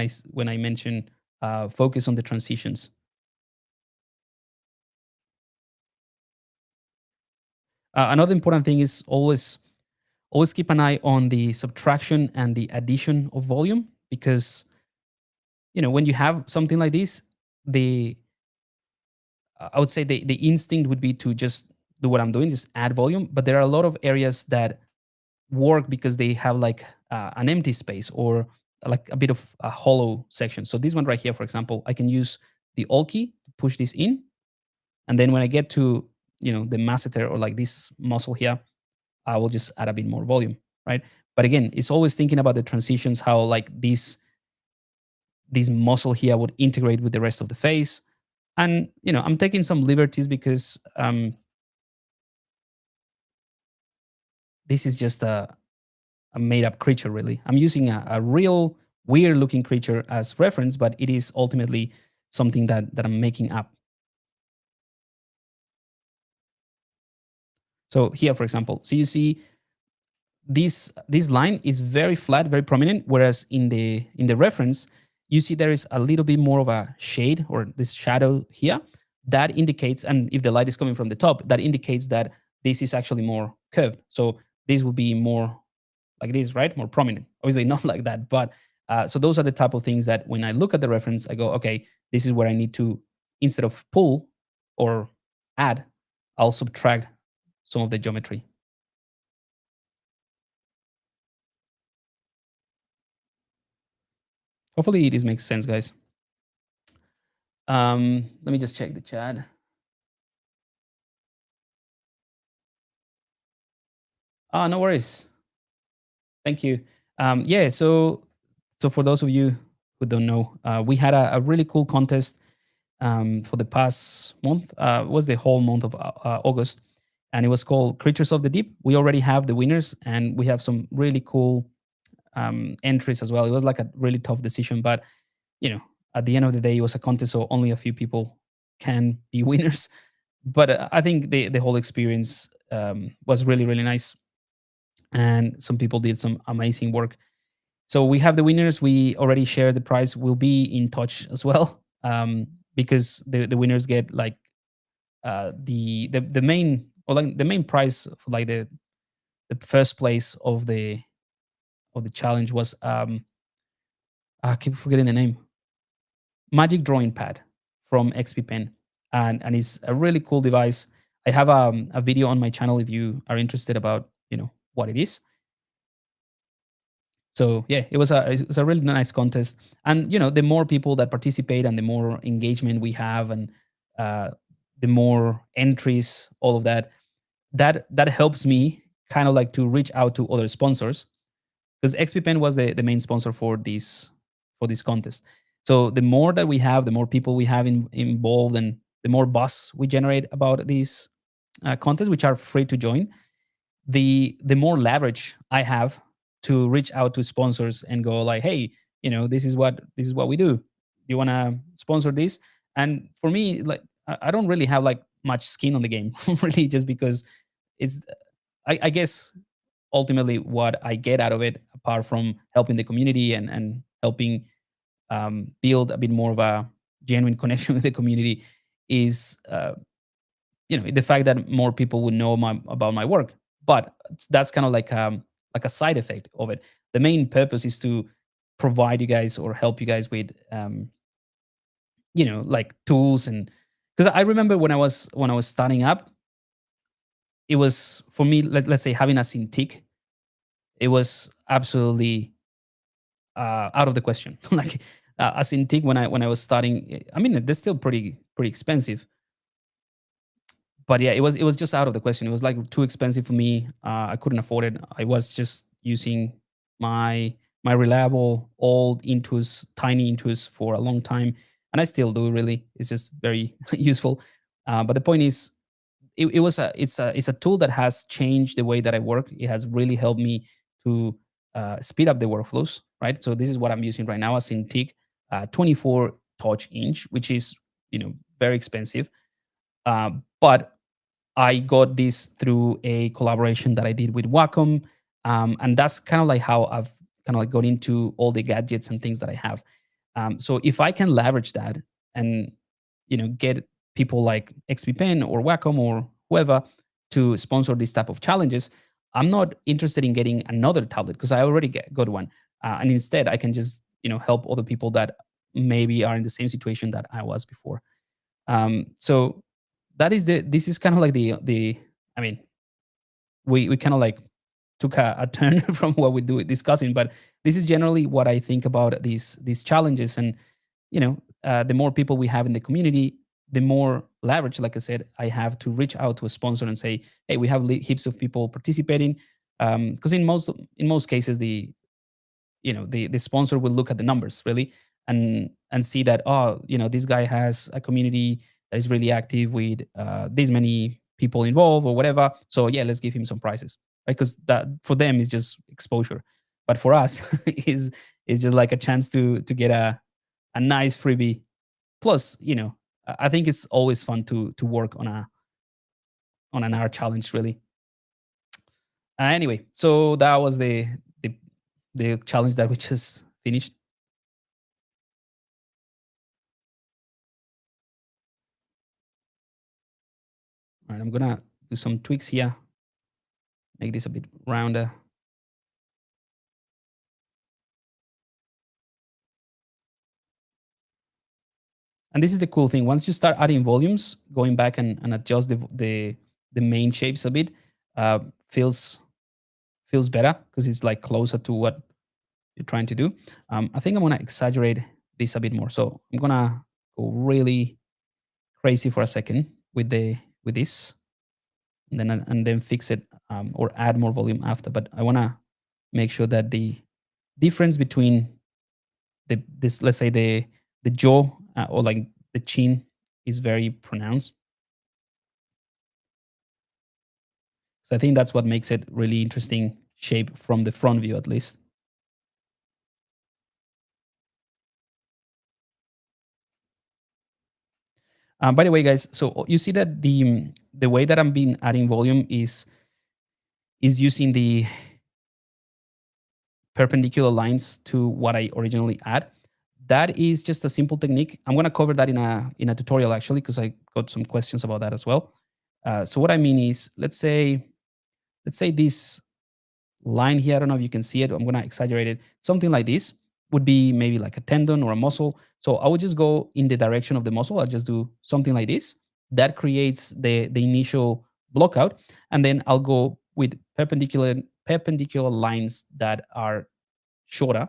I mention focus on the transitions. Another important thing is always keep an eye on the subtraction and the addition of volume, because when you have something like this, the I would say the instinct would be to just do what I'm doing, just add volume. But there are a lot of areas that work because they have like an empty space or like a bit of a hollow section. So this one right here, for example, I can use the Alt key to push this in, and then when I get to the masseter or like this muscle here, I will just add a bit more volume, right? But again, it's always thinking about the transitions, how like this muscle here would integrate with the rest of the face. And I'm taking some liberties because this is just a made up creature, really. I'm using a real weird looking creature as reference, but it is ultimately something that I'm making up. So here, for example, so you see this line is very flat, very prominent, whereas in the reference, you see there is a little bit more of a shade or this shadow here. That indicates, and if the light is coming from the top, that indicates that this is actually more curved. So this will be more like this, right? More prominent. Obviously, not like that, but so those are the type of things that when I look at the reference, I go, okay, this is where I need to, instead of pull or add, I'll subtract some of the geometry. Hopefully, this makes sense, guys. Let me just check the chat. Ah, no worries. Thank you. Yeah, so for those of you who don't know, we had a really cool contest for the past month. It was the whole month of August, and it was called Creatures of the Deep. We already have the winners, and we have some really cool entries as well. It was like a really tough decision, but you know, at the end of the day, it was a contest, so only a few people can be winners. But I think the whole experience was really really nice, and some people did some amazing work. So we have the winners. We already shared the prize. We'll be in touch as well, because the winners get like the main, or like the main prize for like the first place of the challenge was I keep forgetting the name, Magic Drawing Pad from XP Pen, and it's a really cool device. I have a video on my channel if you are interested about what it is. So yeah, it was a really nice contest, and the more people that participate and the more engagement we have, and uh, the more entries, all of that, that helps me kind of like to reach out to other sponsors, because XPPen was the main sponsor for this contest. So the more that we have, the more people we have involved, and the more buzz we generate about these contests, which are free to join, the more leverage I have to reach out to sponsors and go like, hey, this is what we do. Do you want to sponsor this? And for me, like, I don't really have like much skin on the game, really, just because it's I guess ultimately what I get out of it, apart from helping the community and helping build a bit more of a genuine connection with the community, is the fact that more people would know about my work. But that's kind of like a side effect of it. The main purpose is to provide you guys or help you guys with like tools. And because I remember when I was starting up, it was for me, let's say, having a Cintiq, it was absolutely out of the question. Like, a Cintiq, when I was starting, I mean, they're still pretty expensive, but yeah, it was just out of the question. It was like too expensive for me. I couldn't afford it. I was just using my reliable old Intuos, tiny Intuos, for a long time, and I still do. Really, it's just very useful. But the point is, it's a tool that has changed the way that I work. It has really helped me to speed up the workflows. Right. So this is what I'm using right now, a Cintiq 24 touch inch, which is very expensive. But I got this through a collaboration that I did with Wacom, and that's kind of like how I've kind of like got into all the gadgets and things that I have. So if I can leverage that and get people like XPPen or Wacom or whoever to sponsor this type of challenges, I'm not interested in getting another tablet because I already got one, and instead I can just help other people that maybe are in the same situation that I was before. So this is kind of like the I mean, we kind of like took a turn from what we do discussing, but this is generally what I think about these challenges. And the more people we have in the community, the more leverage, like I said, I have to reach out to a sponsor and say, hey, we have heaps of people participating, because in most cases, the sponsor will look at the numbers, really, and see that, oh, this guy has a community that is really active with this many people involved or whatever, so yeah, let's give him some prizes, right? Because that for them is just exposure, but for us is just like a chance to get a nice freebie. Plus, I think it's always fun to work on an art challenge, really. Anyway, so that was the the challenge that we just finished. All right, I'm gonna do some tweaks here, make this a bit rounder. And this is the cool thing. Once you start adding volumes, going back and adjust the main shapes a bit, uh, feels feels better because it's like closer to what you're trying to do. I think I'm gonna exaggerate this a bit more. So I'm gonna go really crazy for a second with this, and then fix it, or add more volume after. But I wanna make sure that the difference between this, let's say, the jaw, or like the chin, is very pronounced. So I think that's what makes it really interesting shape from the front view, at least. By the way, guys, so you see that the way that I'm being adding volume is using the perpendicular lines to what I originally add. That is just a simple technique. I'm gonna cover that in a tutorial, actually, because I got some questions about that as well. So what I mean is, let's say this line here, I don't know if you can see it, I'm gonna exaggerate it. Something like this would be maybe like a tendon or a muscle. So I would just go in the direction of the muscle. I'll just do something like this. That creates the initial blockout, and then I'll go with perpendicular lines that are shorter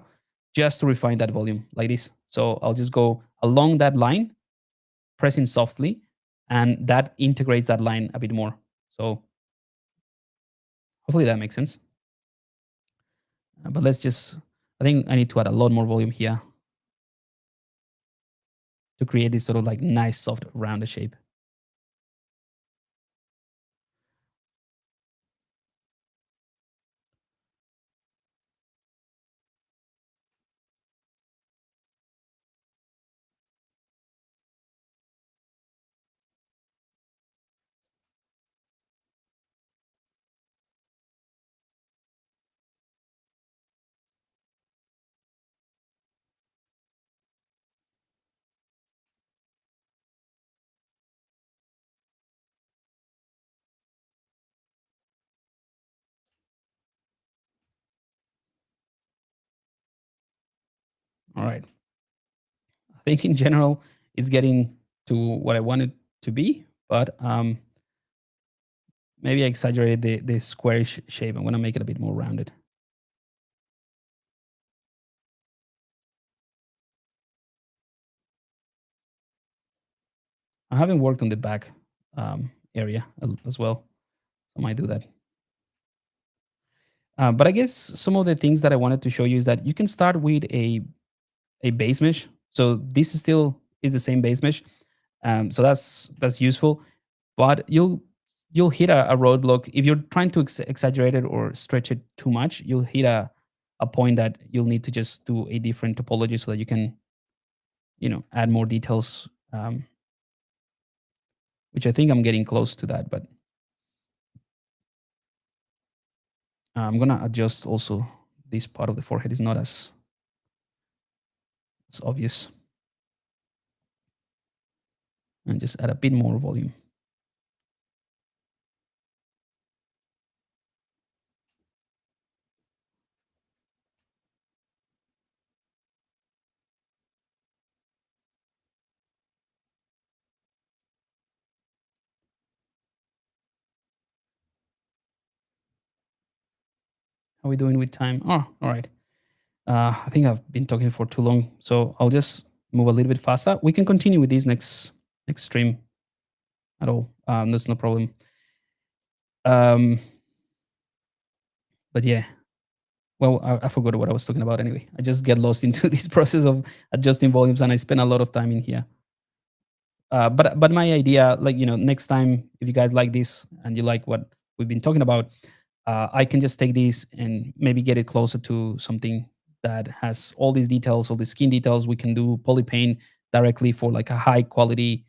just to refine that volume like this. So I'll just go along that line, pressing softly, and that integrates that line a bit more. So hopefully that makes sense. But let's just, I think I need to add a lot more volume here to create this sort of like nice, soft, rounded shape. All right. I think in general, it's getting to what I wanted to be, but maybe I exaggerated the squarish shape. I'm going to make it a bit more rounded. I haven't worked on the back area as well. I might do that. But I guess some of the things that I wanted to show you is that you can start with a base mesh. So this is still is the same base mesh. So that's useful. But you'll hit a roadblock if you're trying to exaggerate it or stretch it too much. You'll hit a point that you'll need to just do a different topology so that you can add more details. Which I think I'm getting close to that, but I'm gonna adjust also this part of the forehead is not as obvious, and just add a bit more volume. How are we doing with time? Oh, all right. I think I've been talking for too long, so I'll just move a little bit faster. We can continue with this next stream at all. That's no problem. Um, but yeah, well, I forgot what I was talking about anyway. I just get lost into this process of adjusting volumes, and I spend a lot of time in here. But my idea, like next time if you guys like this and you like what we've been talking about, I can just take this and maybe get it closer to something that has all these details, all the skin details. We can do polypaint directly for like a high quality,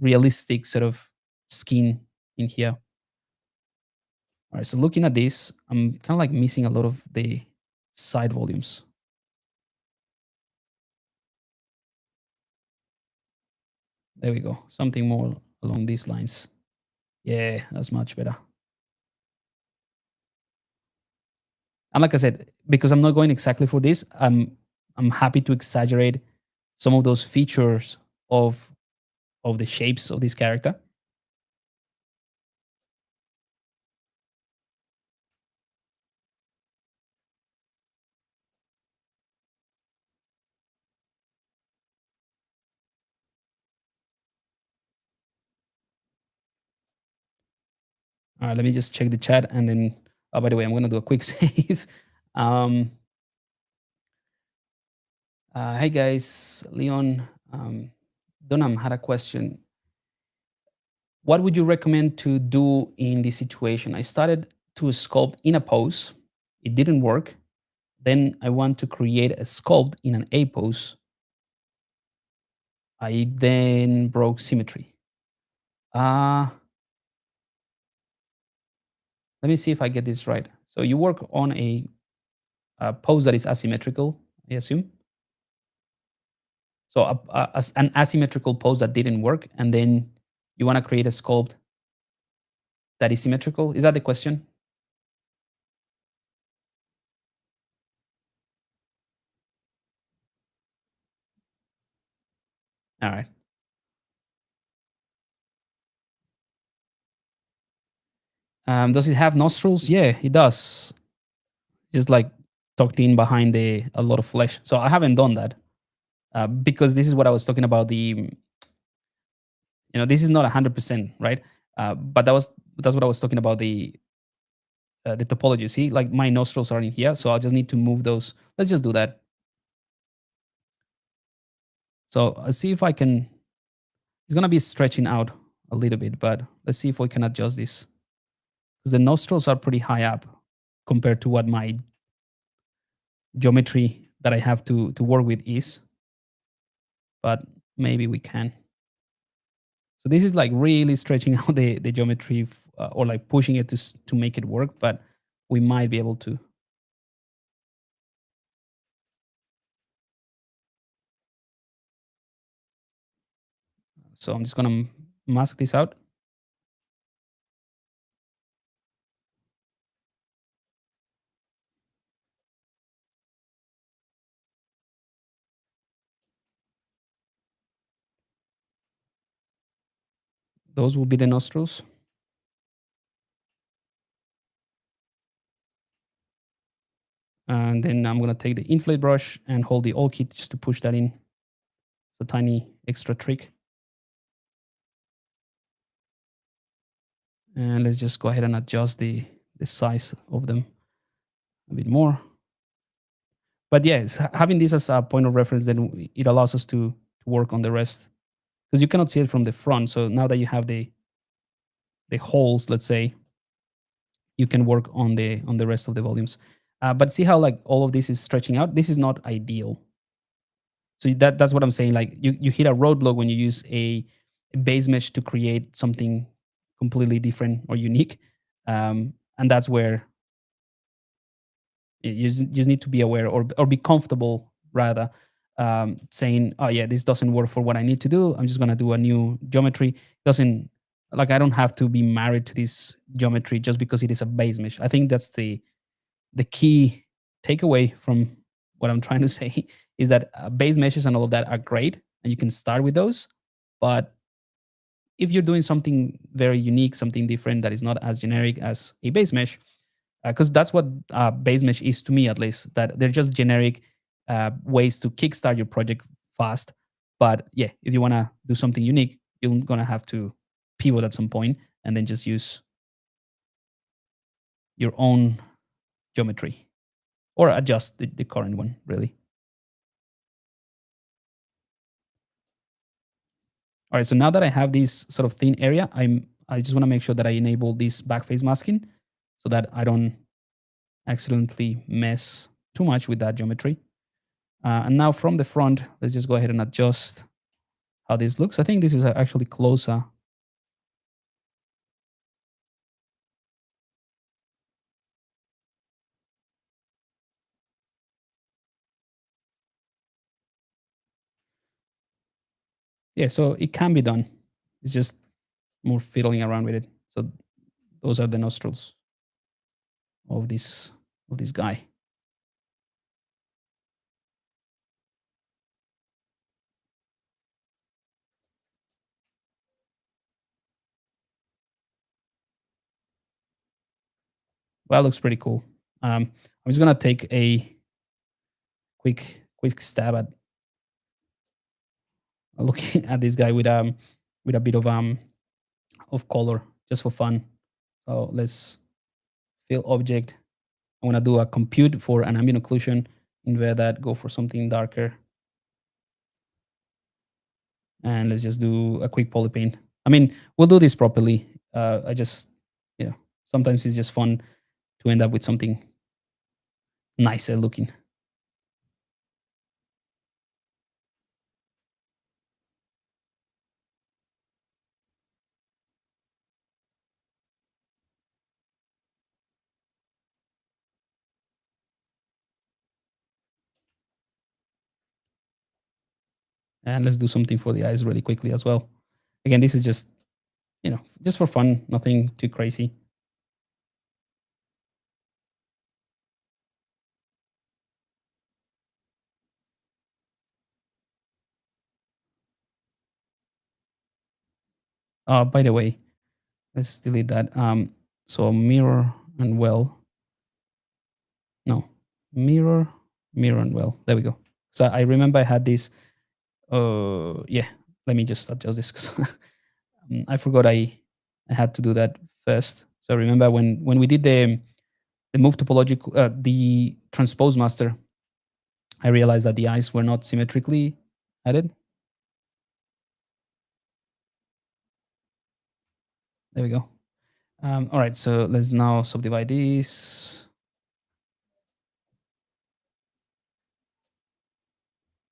realistic sort of skin in here. All right, so looking at this, I'm kind of like missing a lot of the side volumes. There we go, something more along these lines. Yeah, that's much better. And like I said, because I'm not going exactly for this, I'm happy to exaggerate some of those features of the shapes of this character. Let me just check the chat and then. Oh, by the way, I'm gonna do a quick save. um, hey guys, Leon, Donham had a question. What would you recommend to do in this situation? I started to sculpt in a pose. It didn't work. Then I want to create a sculpt in an A pose. I then broke symmetry. Uh, let me see if I get this right. So you work on a pose that is asymmetrical, I assume. So an asymmetrical pose that didn't work, and then you want to create a sculpt that is symmetrical. Is that the question? All right. Does it have nostrils? Yeah, it does. Just like tucked in behind a lot of flesh. So I haven't done that because this is what I was talking about. This is not 100%, right? But that's what I was talking about, the topology. See, like my nostrils are in here, so I just need to move those. Let's just do that. So I'll see if I can. It's gonna be stretching out a little bit, but let's see if we can adjust this because the nostrils are pretty high up compared to what my geometry that I have to work with is. But maybe we can. So this is like really stretching out the geometry or like pushing it to make it work, but we might be able to. So I'm just gonna mask this out. Those will be the nostrils. And then I'm gonna take the inflate brush and hold the Alt key just to push that in. It's a tiny extra trick. And let's just go ahead and adjust the size of them a bit more. But yes, having this as a point of reference, then it allows us to work on the rest because you cannot see it from the front. So now that you have the holes, let's say, you can work on the rest of the volumes. But see how like all of this is stretching out. This is not ideal. So that's what I'm saying. Like you hit a roadblock when you use a base mesh to create something completely different or unique, and that's where you just need to be aware or be comfortable rather, saying, oh yeah, this doesn't work for what I need to do. I'm just gonna do a new geometry. Doesn't like I don't have to be married to this geometry just because it is a base mesh. I think that's the key takeaway from what I'm trying to say is that base meshes and all of that are great, and you can start with those. But if you're doing something very unique, something different that is not as generic as a base mesh, because that's what base mesh is to me, at least. That they're just generic ways to kickstart your project fast. But yeah, if you want to do something unique, you're gonna have to pivot at some point and then just use your own geometry or adjust the current one, really. All right, so now that I have this sort of thin area, I just want to make sure that I enable this backface masking so that I don't accidentally mess too much with that geometry. And now from the front, let's just go ahead and adjust how this looks. I think this is actually closer. Yeah, so it can be done. It's just more fiddling around with it. So those are the nostrils of this guy. Well, that looks pretty cool. I'm just gonna take a quick stab at looking at this guy with a bit of color just for fun. So let's fill object. I want to do a compute for an ambient occlusion. Invert that, go for something darker. And let's just do a quick polypaint. I mean, we'll do this properly. I just, sometimes it's just fun to end up with something nicer looking. And let's do something for the eyes really quickly as well. Again, this is just, just for fun, nothing too crazy. By the way, let's delete that. So mirror and well, no. Mirror, mirror, and well, there we go. So I remember I had this. Yeah. Let me just adjust this because I forgot I had to do that first. So remember when we did the move topological the transpose master, I realized that the eyes were not symmetrically added. There we go. All right, so let's now subdivide this.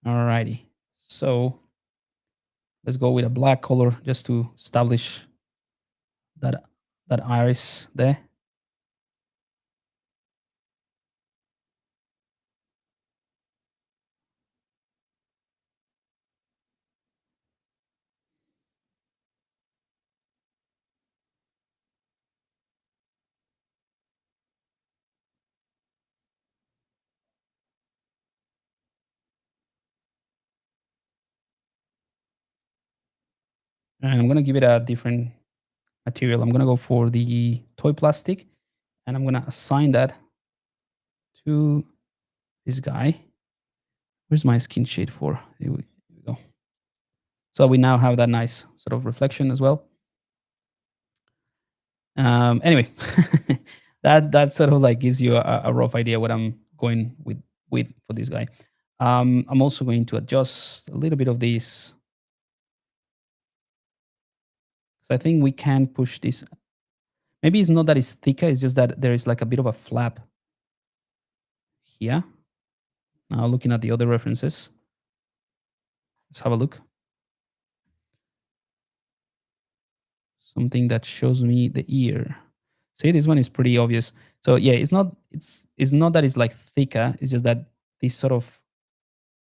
Alrighty. So let's go with a black color just to establish that that iris there. And I'm gonna give it a different material. I'm gonna go for the toy plastic, and I'm gonna assign that to this guy. Where's my skin shade for? Here we go. So we now have that nice sort of reflection as well. Anyway, that sort of like gives you a rough idea what I'm going with for this guy. I'm also going to adjust a little bit of this. So I think we can push this. Maybe it's not that it's thicker. It's just that there is like a bit of a flap here. Now looking at the other references, let's have a look. Something that shows me the ear. See, this one is pretty obvious. So yeah, it's not that it's like thicker. It's just that this sort of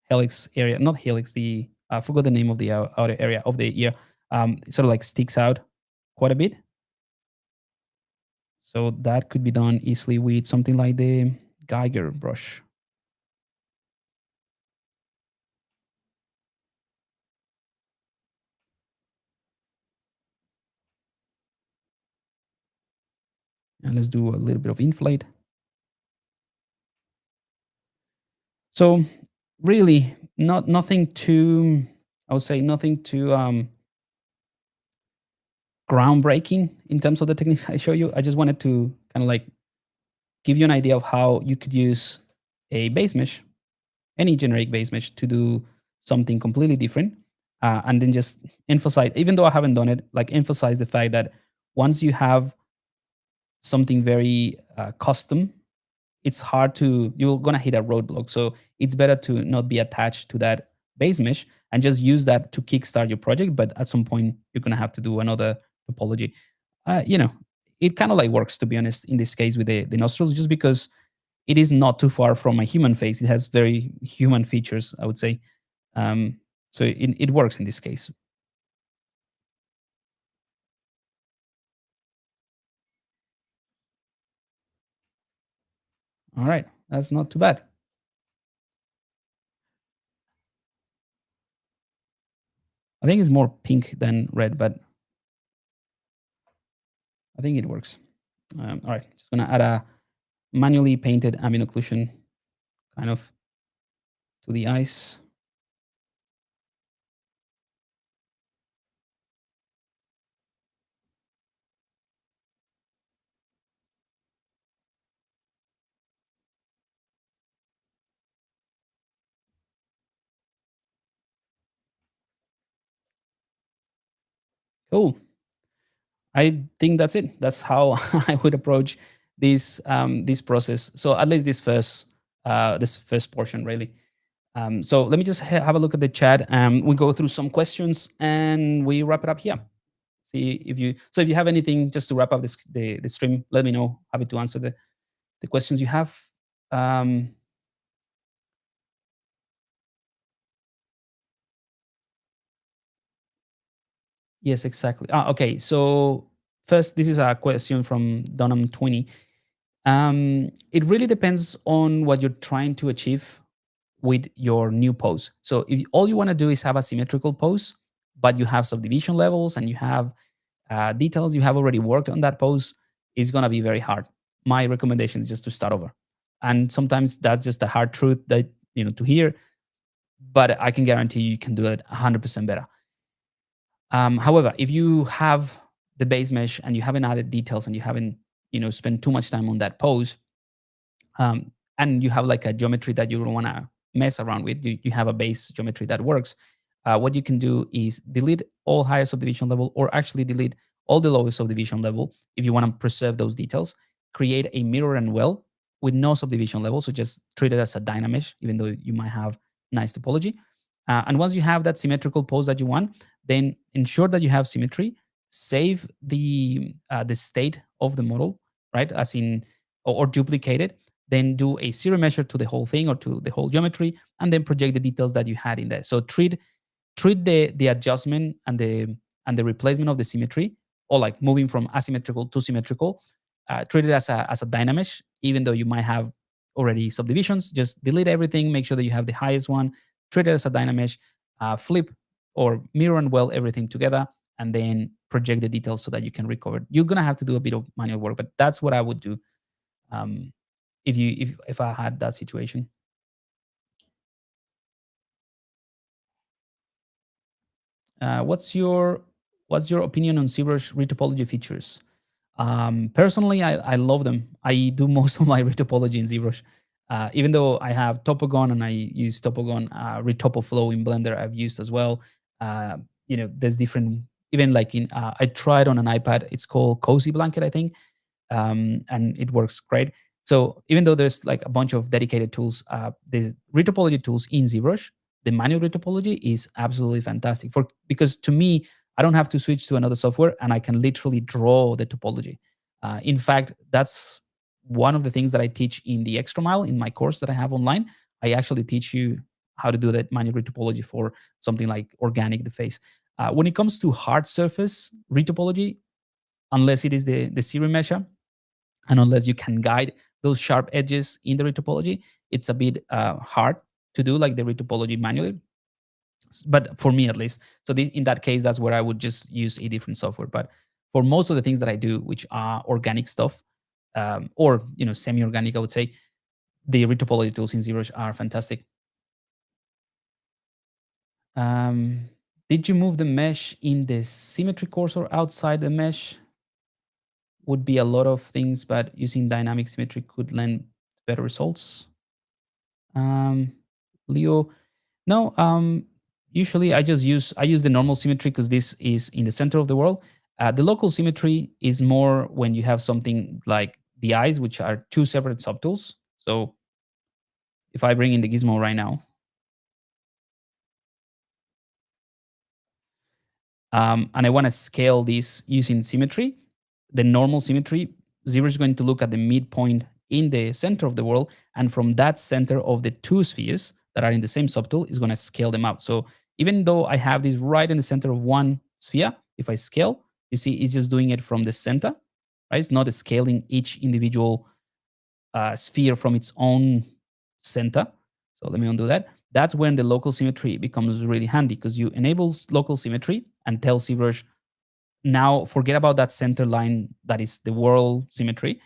helix area, not helix, the I forgot the name of the outer area of the ear. It sort of like sticks out quite a bit. So that could be done easily with something like the Geiger brush. And let's do a little bit of inflate. So really, nothing too. I would say nothing too groundbreaking in terms of the techniques I show you. I just wanted to kind of like give you an idea of how you could use a base mesh, any generic base mesh, to do something completely different, and then just emphasize. Even though I haven't done it, like emphasize the fact that once you have something very custom, it's hard to you're gonna hit a roadblock. So it's better to not be attached to that base mesh and just use that to kickstart your project. But at some point, you're gonna have to do another topology. You know, it kind of like works, to be honest, in this case with the nostrils, just because it is not too far from a human face. It has very human features, I would say. Um, so it works in this case. All right, that's not too bad. I think it's more pink than red, but I think it works. All right, just gonna add a manually painted ambient occlusion kind of to the ice. Cool. I think that's it. That's how I would approach this process. So at least this first portion, really. So let me just have a look at the chat. We go through some questions and we wrap it up here. See if you if you have anything just to wrap up the stream, let me know. Happy to answer the questions you have. Um, yes, exactly. Okay. So first, this is a question from Donham20. It really depends on what you're trying to achieve with your new pose. So if all you want to do is have a symmetrical pose, but you have subdivision levels and you have details you have already worked on that pose, it's going to be very hard. My recommendation is just to start over. And sometimes that's just a hard truth that, to hear, but I can guarantee you can do it 100% better. However, if you have the base mesh and you haven't added details and you haven't, spent too much time on that pose, and you have like a geometry that you don't want to mess around with, you have a base geometry that works. What you can do is delete all higher subdivision level, or actually delete all the lowest subdivision level if you want to preserve those details. Create a mirror and well with no subdivision level, so just treat it as a dynamesh, even though you might have nice topology. And once you have that symmetrical pose that you want, then ensure that you have symmetry. Save the state of the model, right? As in, or duplicate it, then do a zero measure to the whole thing or to the whole geometry, and then project the details that you had in there. So treat the adjustment and the replacement of the symmetry, or like moving from asymmetrical to symmetrical. Treat it as a dynamesh, even though you might have already subdivisions. Just delete everything. Make sure that you have the highest one. Treat it as a dynamesh. Flip or mirror and weld everything together, and then project the details so that you can recover. You're gonna have to do a bit of manual work, but that's what I would do. Um, if I had that situation. What's your opinion on ZBrush retopology features? Personally, I love them. I do most of my retopology in ZBrush. Even though I have Topogon and I use Topogon, Retopoflow in Blender I've used as well. There's different, even like I tried on an iPad. It's called Cozy Blanket, I think, and it works great. So even though there's like a bunch of dedicated tools, the retopology tools in ZBrush, the manual retopology is absolutely fantastic because to me, I don't have to switch to another software and I can literally draw the topology. In fact, that's one of the things that I teach in the Extra Mile in my course that I have online. I actually teach you how to do that manual retopology for something like organic the face. When it comes to hard surface retopology, unless it is the serum measure, and unless you can guide those sharp edges in the retopology, it's a bit hard to do like the retopology manually. But for me at least, so in that case, that's where I would just use a different software. But for most of the things that I do, which are organic stuff, or semi-organic, I would say the retopology tools in ZBrush are fantastic. Um, did you move the mesh in the symmetry course or outside the mesh? Would be a lot of things, but using dynamic symmetry could lend better results. Um, Leo, no. Usually I use the normal symmetry because this is in the center of the world. The local symmetry is more when you have something like the eyes, which are two separate subtools. So if I bring in the gizmo right now, and I want to scale this using symmetry, the normal symmetry, zero is going to look at the midpoint in the center of the world, and from that center of the two spheres that are in the same subtool is going to scale them out. So even though I have this right in the center of one sphere, if I scale, you see it's just doing it from the center, right? It's not scaling each individual sphere from its own center. So let me undo that. That's when the local symmetry becomes really handy because you enable local symmetry and tell ZBrush, now forget about that center line that is the world symmetry.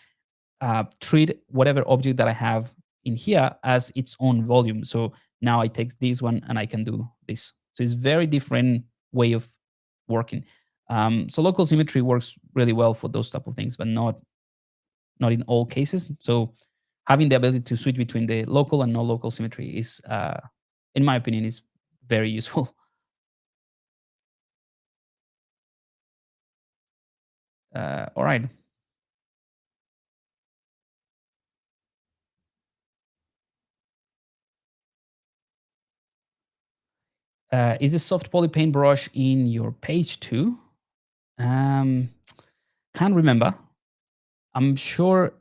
Treat whatever object that I have in here as its own volume. So now I take this one and I can do this. So it's very different way of working. So local symmetry works really well for those type of things, but not in all cases. So having the ability to switch between the local and non-local symmetry is, in my opinion, is very useful. All right. Is the soft poly paintbrush in your page too? Um, can't remember. I'm sure.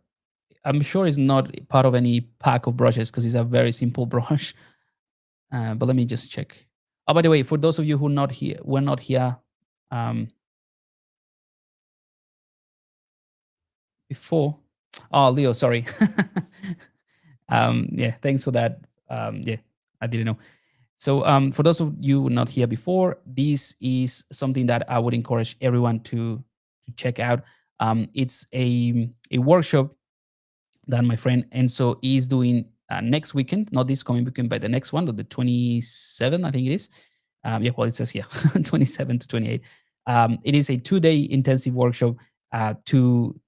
I'm sure it's not part of any pack of brushes because it's a very simple brush. But let me just check. Oh, by the way, for those of you who not here, were not here um, before. Oh, Leo, sorry. Yeah, thanks for that. Yeah, I didn't know. So, for those of you not here before, this is something that I would encourage everyone to check out. It's a workshop that my friend Enzo is doing next weekend, not this coming weekend, but the next one, the 27th, I think it is. Yeah, well, it says here 27 to 28. It is a 2-day intensive workshop to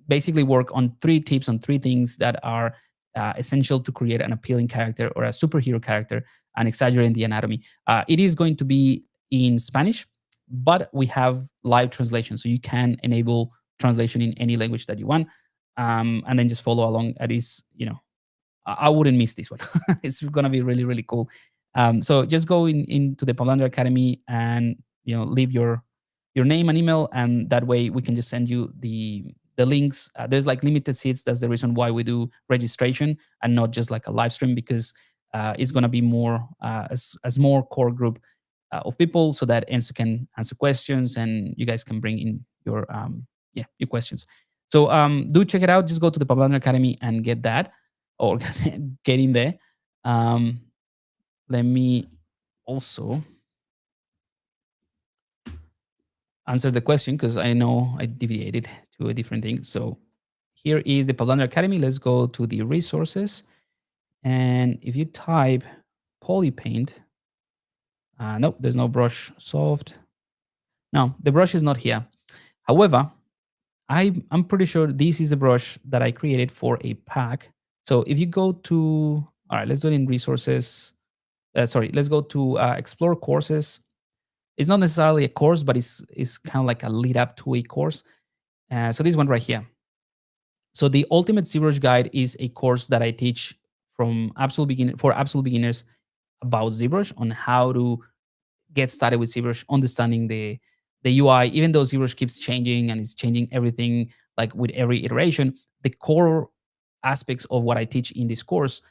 basically work on 3 tips on 3 things that are essential to create an appealing character or a superhero character and exaggerating the anatomy. It is going to be in Spanish, but we have live translation, so you can enable translation in any language that you want, and then just follow along. At is, I wouldn't miss this one. It's gonna be really, really cool. So just go into the Pablander Academy and leave your name and email, and that way we can just send you the links. There's like limited seats. That's the reason why we do registration and not just like a live stream, because it's gonna be more as more core group of people, so that Enzo can answer questions and you guys can bring in your questions. So do check it out. Just go to the Pablander Academy and get that, or get in there. Um, Let me also answer the question, because I know I deviated to a different thing. So here is the Pablander Academy. Let's go to the resources. And if you type polypaint, nope, there's no brush solved. No, the brush is not here. However, I'm pretty sure this is the brush that I created for a pack. So if you go to, all right, let's do it in resources. Sorry, let's go to explore courses. It's not necessarily a course, but it's kind of like a lead up to a course. So this one right here. So the Ultimate ZBrush Guide is a course that I teach for absolute beginners about ZBrush, on how to get started with ZBrush, understanding the UI. Even though ZBrush keeps changing and it's changing everything like with every iteration, the core aspects of what I teach in this course,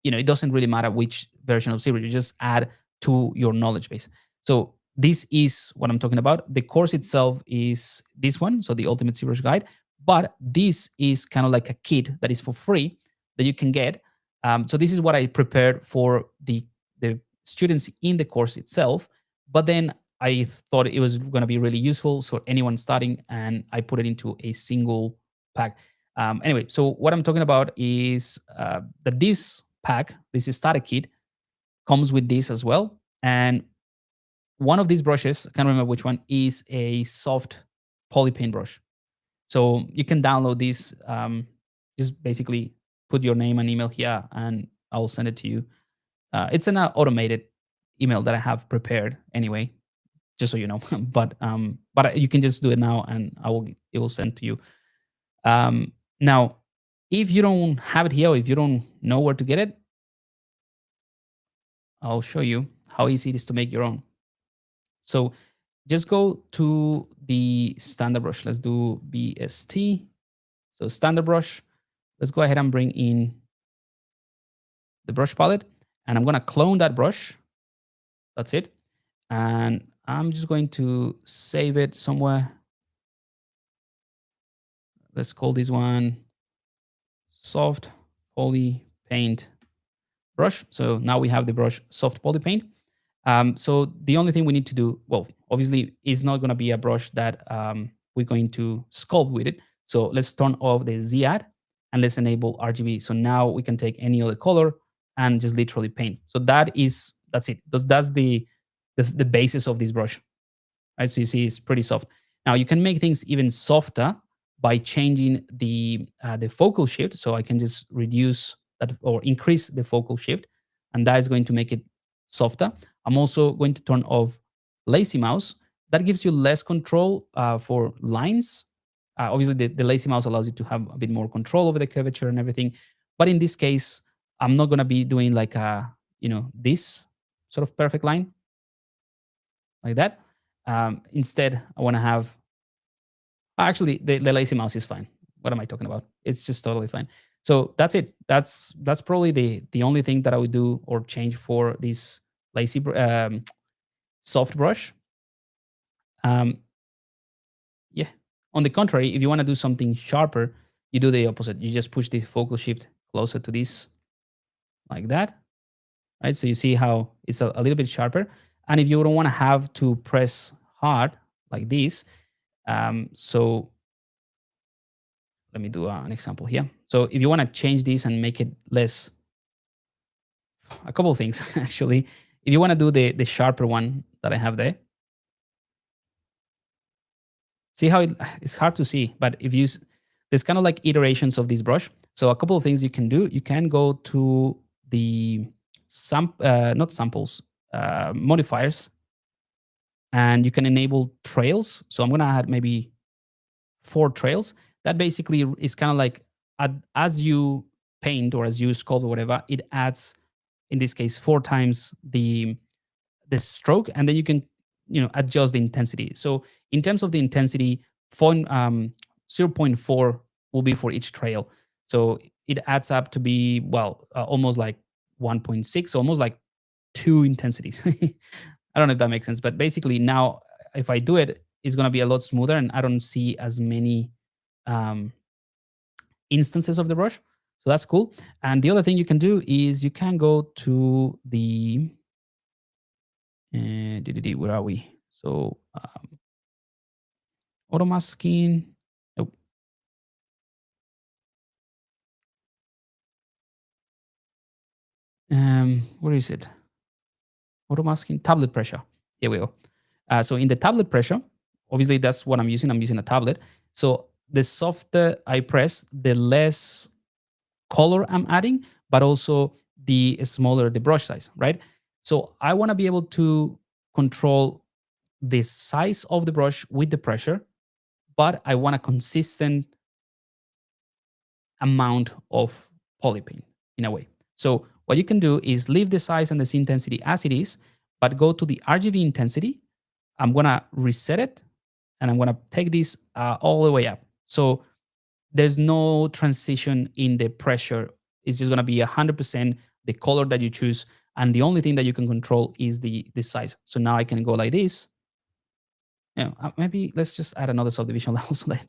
it doesn't really matter which version of ZBrush. You just add to your knowledge base. So this is what I'm talking about. The course itself is this one, so the Ultimate ZBrush Guide. But this is kind of like a kit that is for free that you can get. So this is what I prepared for the students in the course itself. But then I thought it was going to be really useful for anyone starting, and I put it into a single pack. Anyway, so what I'm talking about is that this pack, this is starter kit, comes with this as well. And one of these brushes, I can't remember which one, is a soft poly paint brush. So you can download this. Just basically put your name and email here, and I'll send it to you. It's an automated email that I have prepared anyway, just so you know. But you can just do it now, and it will send to you. Now, if you don't have it here, or if you don't know where to get it, I'll show you how easy it is to make your own. So just go to the standard brush. Let's do BST. So standard brush. Let's go ahead and bring in the brush palette, and I'm going to clone that brush. That's it. And I'm just going to save it somewhere. Let's call this one soft poly paint brush. So now we have the brush soft poly paint. So the only thing we need to do, well, obviously, it's not going to be a brush that we're going to sculpt with it. So let's turn off the Z add and let's enable RGB. So now we can take any other color and just literally paint. So that's it. That's the basis of this brush, right? So you see, it's pretty soft. Now you can make things even softer by changing the focal shift. So I can just reduce that or increase the focal shift, and that is going to make it softer. I'm also going to turn off lazy mouse. That gives you less control for lines. Obviously, the lazy mouse allows you to have a bit more control over the curvature and everything. But in this case, I'm not going to be doing like this sort of perfect line like that. Instead, I want to have, actually, the lazy mouse is fine. What am I talking about? It's just totally fine. So that's it. That's probably the only thing that I would do or change for this lazy soft brush. Yeah. On the contrary, if you want to do something sharper, you do the opposite. You just push the focal shift closer to this, like that. Right. So you see how it's a little bit sharper. And if you don't want to have to press hard like this, so Let me do an example here. So if you want to change this and make it less, a couple of things actually. If you want to do the sharper one that I have there, see how it's hard to see, but if you there's kind of like iterations of this brush. So a couple of things you can do. You can go to the not samples, modifiers, and you can enable trails. So I'm gonna add maybe 4 trails. That basically is kind of like as you paint or as you sculpt or whatever, it adds in this case 4 times the stroke, and then you can adjust the intensity. So in terms of the intensity, 0 0.4 will be for each trail. So it adds up to be almost like 1.6, almost like 2 intensities. I don't know if that makes sense, but basically now if I do it, it's going to be a lot smoother, and I don't see as many um, instances of the brush. So that's cool. And the other thing you can do is you can go to the where are we? So auto masking. Nope. Where is it? Auto masking, tablet pressure. Here we go. So in the tablet pressure, obviously that's what I'm using. I'm using a tablet. So the softer I press, the less color I'm adding, but also the smaller the brush size, right? So I want to be able to control the size of the brush with the pressure, but I want a consistent amount of polyping in a way. So what you can do is leave the size and the intensity as it is, but go to the RGB intensity. I'm gonna reset it, and I'm gonna take this all the way up. So there's no transition in the pressure. It's just gonna be 100% the color that you choose, and the only thing that you can control is the size. So now I can go like this. Maybe let's just add another subdivision level so that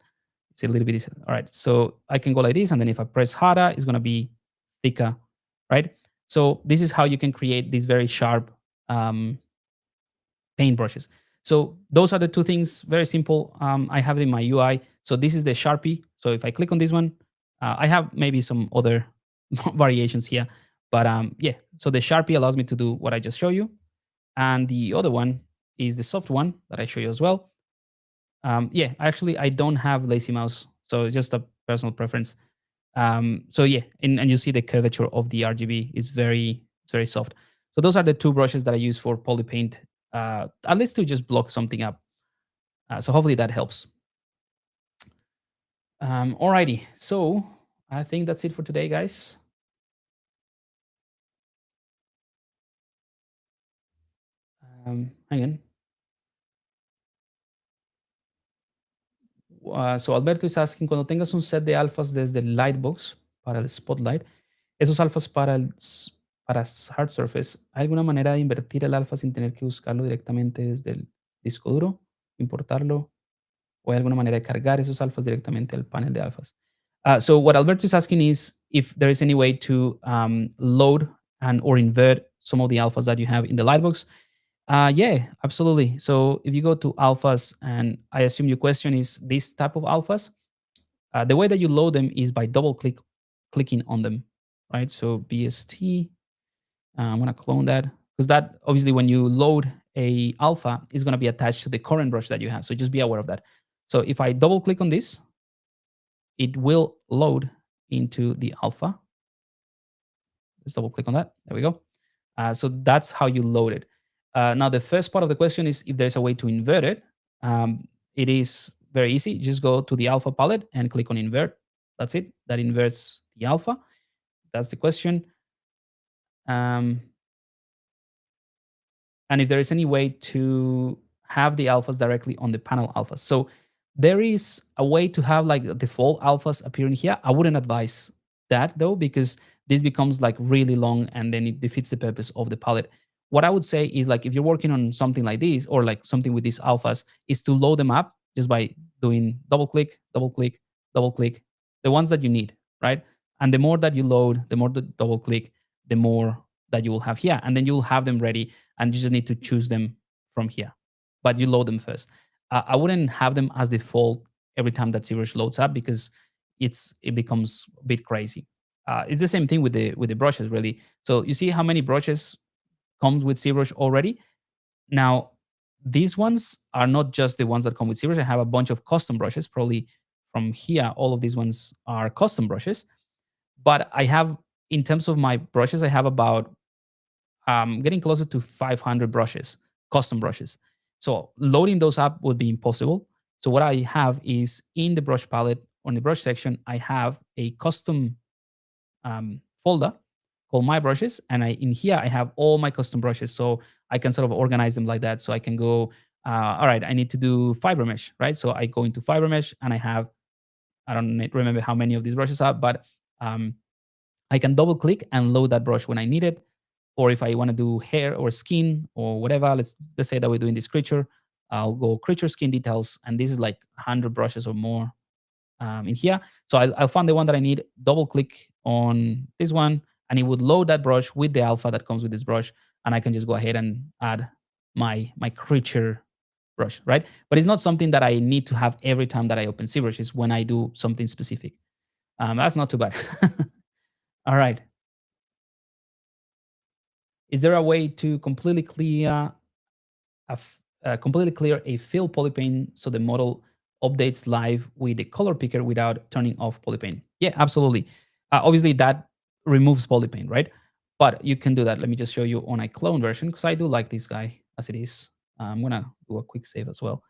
it's a little bit easier. All right, so I can go like this, and then if I press harder, it's gonna be thicker, right? So this is how you can create these very sharp paint brushes. So those are the 2 things, very simple. I have it in my UI. So this is the Sharpie. So if I click on this one, I have maybe some other variations here, but yeah. So the Sharpie allows me to do what I just showed you, and the other one is the soft one that I show you as well. Yeah, actually, I don't have lazy mouse, so it's just a personal preference. So yeah, and you see the curvature of the RGB is very soft. So those are the 2 brushes that I use for poly paint, at least to just block something up. So hopefully that helps. Alrighty, so I think that's it for today, guys. Hang on. So Alberto is asking, cuando tengas un set de alfas desde el Lightbox para el Spotlight, esos alfas para Hard Surface, ¿hay alguna manera de invertir el alfa sin tener que buscarlo directamente desde el disco duro, importarlo? ¿O hay alguna manera de cargar esos alfas directamente al panel de alfas? So what Alberto is asking is if there is any way to load and or invert some of the alphas that you have in the Lightbox. Yeah, absolutely. So if you go to alphas, and I assume your question is this type of alphas, the way that you load them is by clicking on them, right? So BST, I'm gonna clone that because that obviously when you load a alpha is gonna be attached to the current brush that you have. So just be aware of that. So if I double click on this, it will load into the alpha. Let's double click on that. There we go. So that's how you load it. Now, the first part of the question is if there's a way to invert it. It is very easy. Just go to the alpha palette and click on invert. That's it. That inverts the alpha. That's the question. And if there is any way to have the alphas directly on the panel alphas. So there is a way to have like default alphas appearing here. I wouldn't advise that though, because this becomes like really long and then it defeats the purpose of the palette. What I would say is like if you're working on something like this or like something with these alphas, is to load them up just by doing double click, double click, double click, the ones that you need, right? And the more that you load, the more the double click, the more that you will have here. And then you will have them ready and you just need to choose them from here. But you load them first. I wouldn't have them as default every time that ZBrush loads up because it becomes a bit crazy. It's the same thing with the brushes, really. So you see how many brushes comes with ZBrush already. Now, these ones are not just the ones that come with ZBrush. I have a bunch of custom brushes. Probably from here, all of these ones are custom brushes. But I have, in terms of my brushes, I have about getting closer to 500 brushes, custom brushes. So loading those up would be impossible. So what I have is in the brush palette on the brush section, I have a custom folder called My Brushes, and in here I have all my custom brushes, so I can sort of organize them like that. So I can go, all right, I need to do fiber mesh, right? So I go into fiber mesh, and I have, I don't remember how many of these brushes are, but um, I can double click and load that brush when I need it. Or if I want to do hair or skin or whatever, let's say that we're doing this creature, I'll go creature skin details, and this is like 100 brushes or more in here. So I'll find the one that I need, double click on this one, and it would load that brush with the alpha that comes with this brush, and I can just go ahead and add my creature brush, right? But it's not something that I need to have every time that I open ZBrush. It's when I do something specific. That's not too bad. All right. Is there a way to completely clear a fill polypane so the model updates live with the color picker without turning off polypane? Yeah, absolutely. Obviously, that removes polypane, right? But you can do that. Let me just show you on a clone version because I do like this guy as it is. I'm gonna do a quick save as well.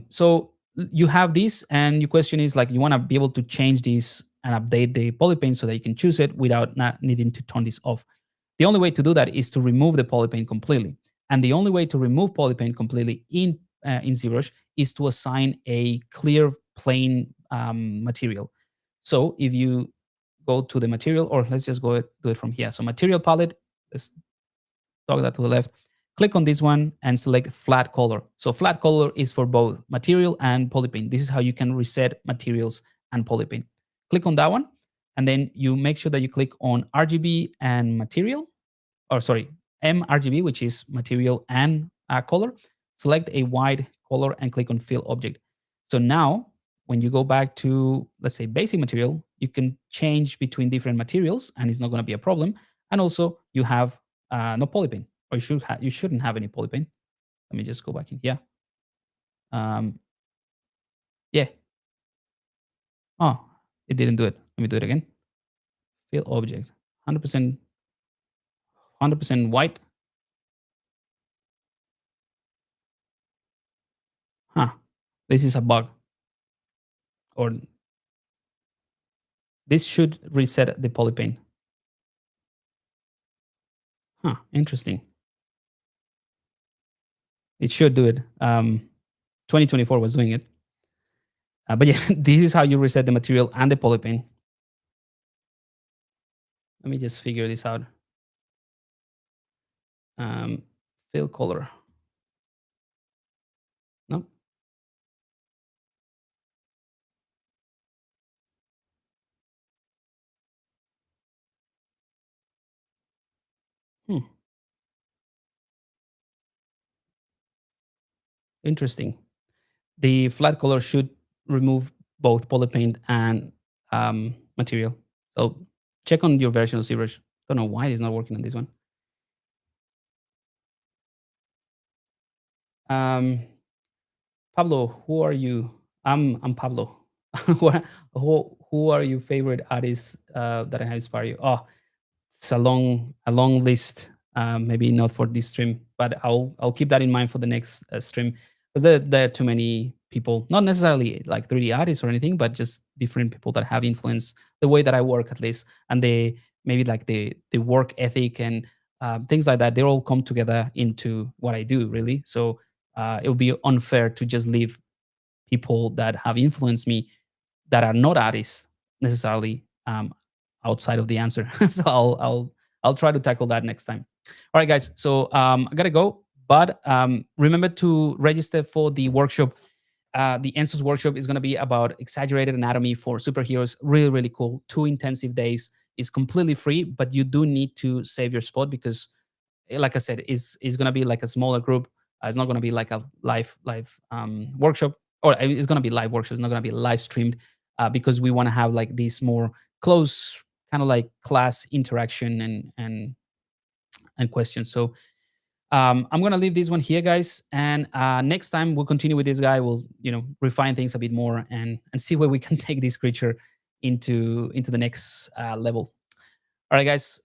So you have this, and your question is like you want to be able to change this and update the polypane so that you can choose it without not needing to turn this off. The only way to do that is to remove the polypane completely. And the only way to remove polypane completely in ZBrush is to assign a clear plane material. So if you go to the material, or let's just go do it from here. So material palette, let's toggle that to the left. Click on this one and select flat color. So flat color is for both material and polypane. This is how you can reset materials and polypane. Click on that one, and then you make sure that you click on RGB and material, or sorry, mRGB, which is material and color. Select a white color and click on fill object. So now, when you go back to, let's say, basic material, you can change between different materials, and it's not going to be a problem. And also, you have no polypane, or you shouldn't have any polypane. Let me just go back in here. Um, yeah. Oh, it didn't do it. Let me do it again. Fill object. 100% white. Huh. This is a bug. Or this should reset the polypane. Huh, interesting. It should do it. 2024 was doing it. But yeah, this is how you reset the material and the polypane. Let me just figure this out. Um, Fill color. No. Hmm, interesting. The flat color should remove both polypane and material. So check on your version of ZBrush. Don't know why it's not working on this one. Um, Pablo, who are you? I'm Pablo. Who are your favorite artists that have inspired you? Oh, it's a long list. Maybe not for this stream, but I'll keep that in mind for the next stream because there are too many people. Not necessarily like 3D artists or anything, but just different people that have influenced the way that I work at least, and they maybe like the work ethic and things like that. They all come together into what I do really. So it would be unfair to just leave people that have influenced me that are not artists necessarily outside of the answer. So I'll try to tackle that next time. All right, guys. So I gotta go, but remember to register for the workshop. The Ensos workshop is going to be about exaggerated anatomy for superheroes. Really, really cool. 2 intensive days. Is completely free, but you do need to save your spot because like I said, is going to be like a smaller group. It's not going to be like a live workshop, or it's going to be live workshop. It's not going to be live streamed. because we want to have like this more close kind of like class interaction and questions. So I'm gonna leave this one here, guys, and next time we'll continue with this guy. We'll refine things a bit more and see where we can take this creature into the next level. All right, guys.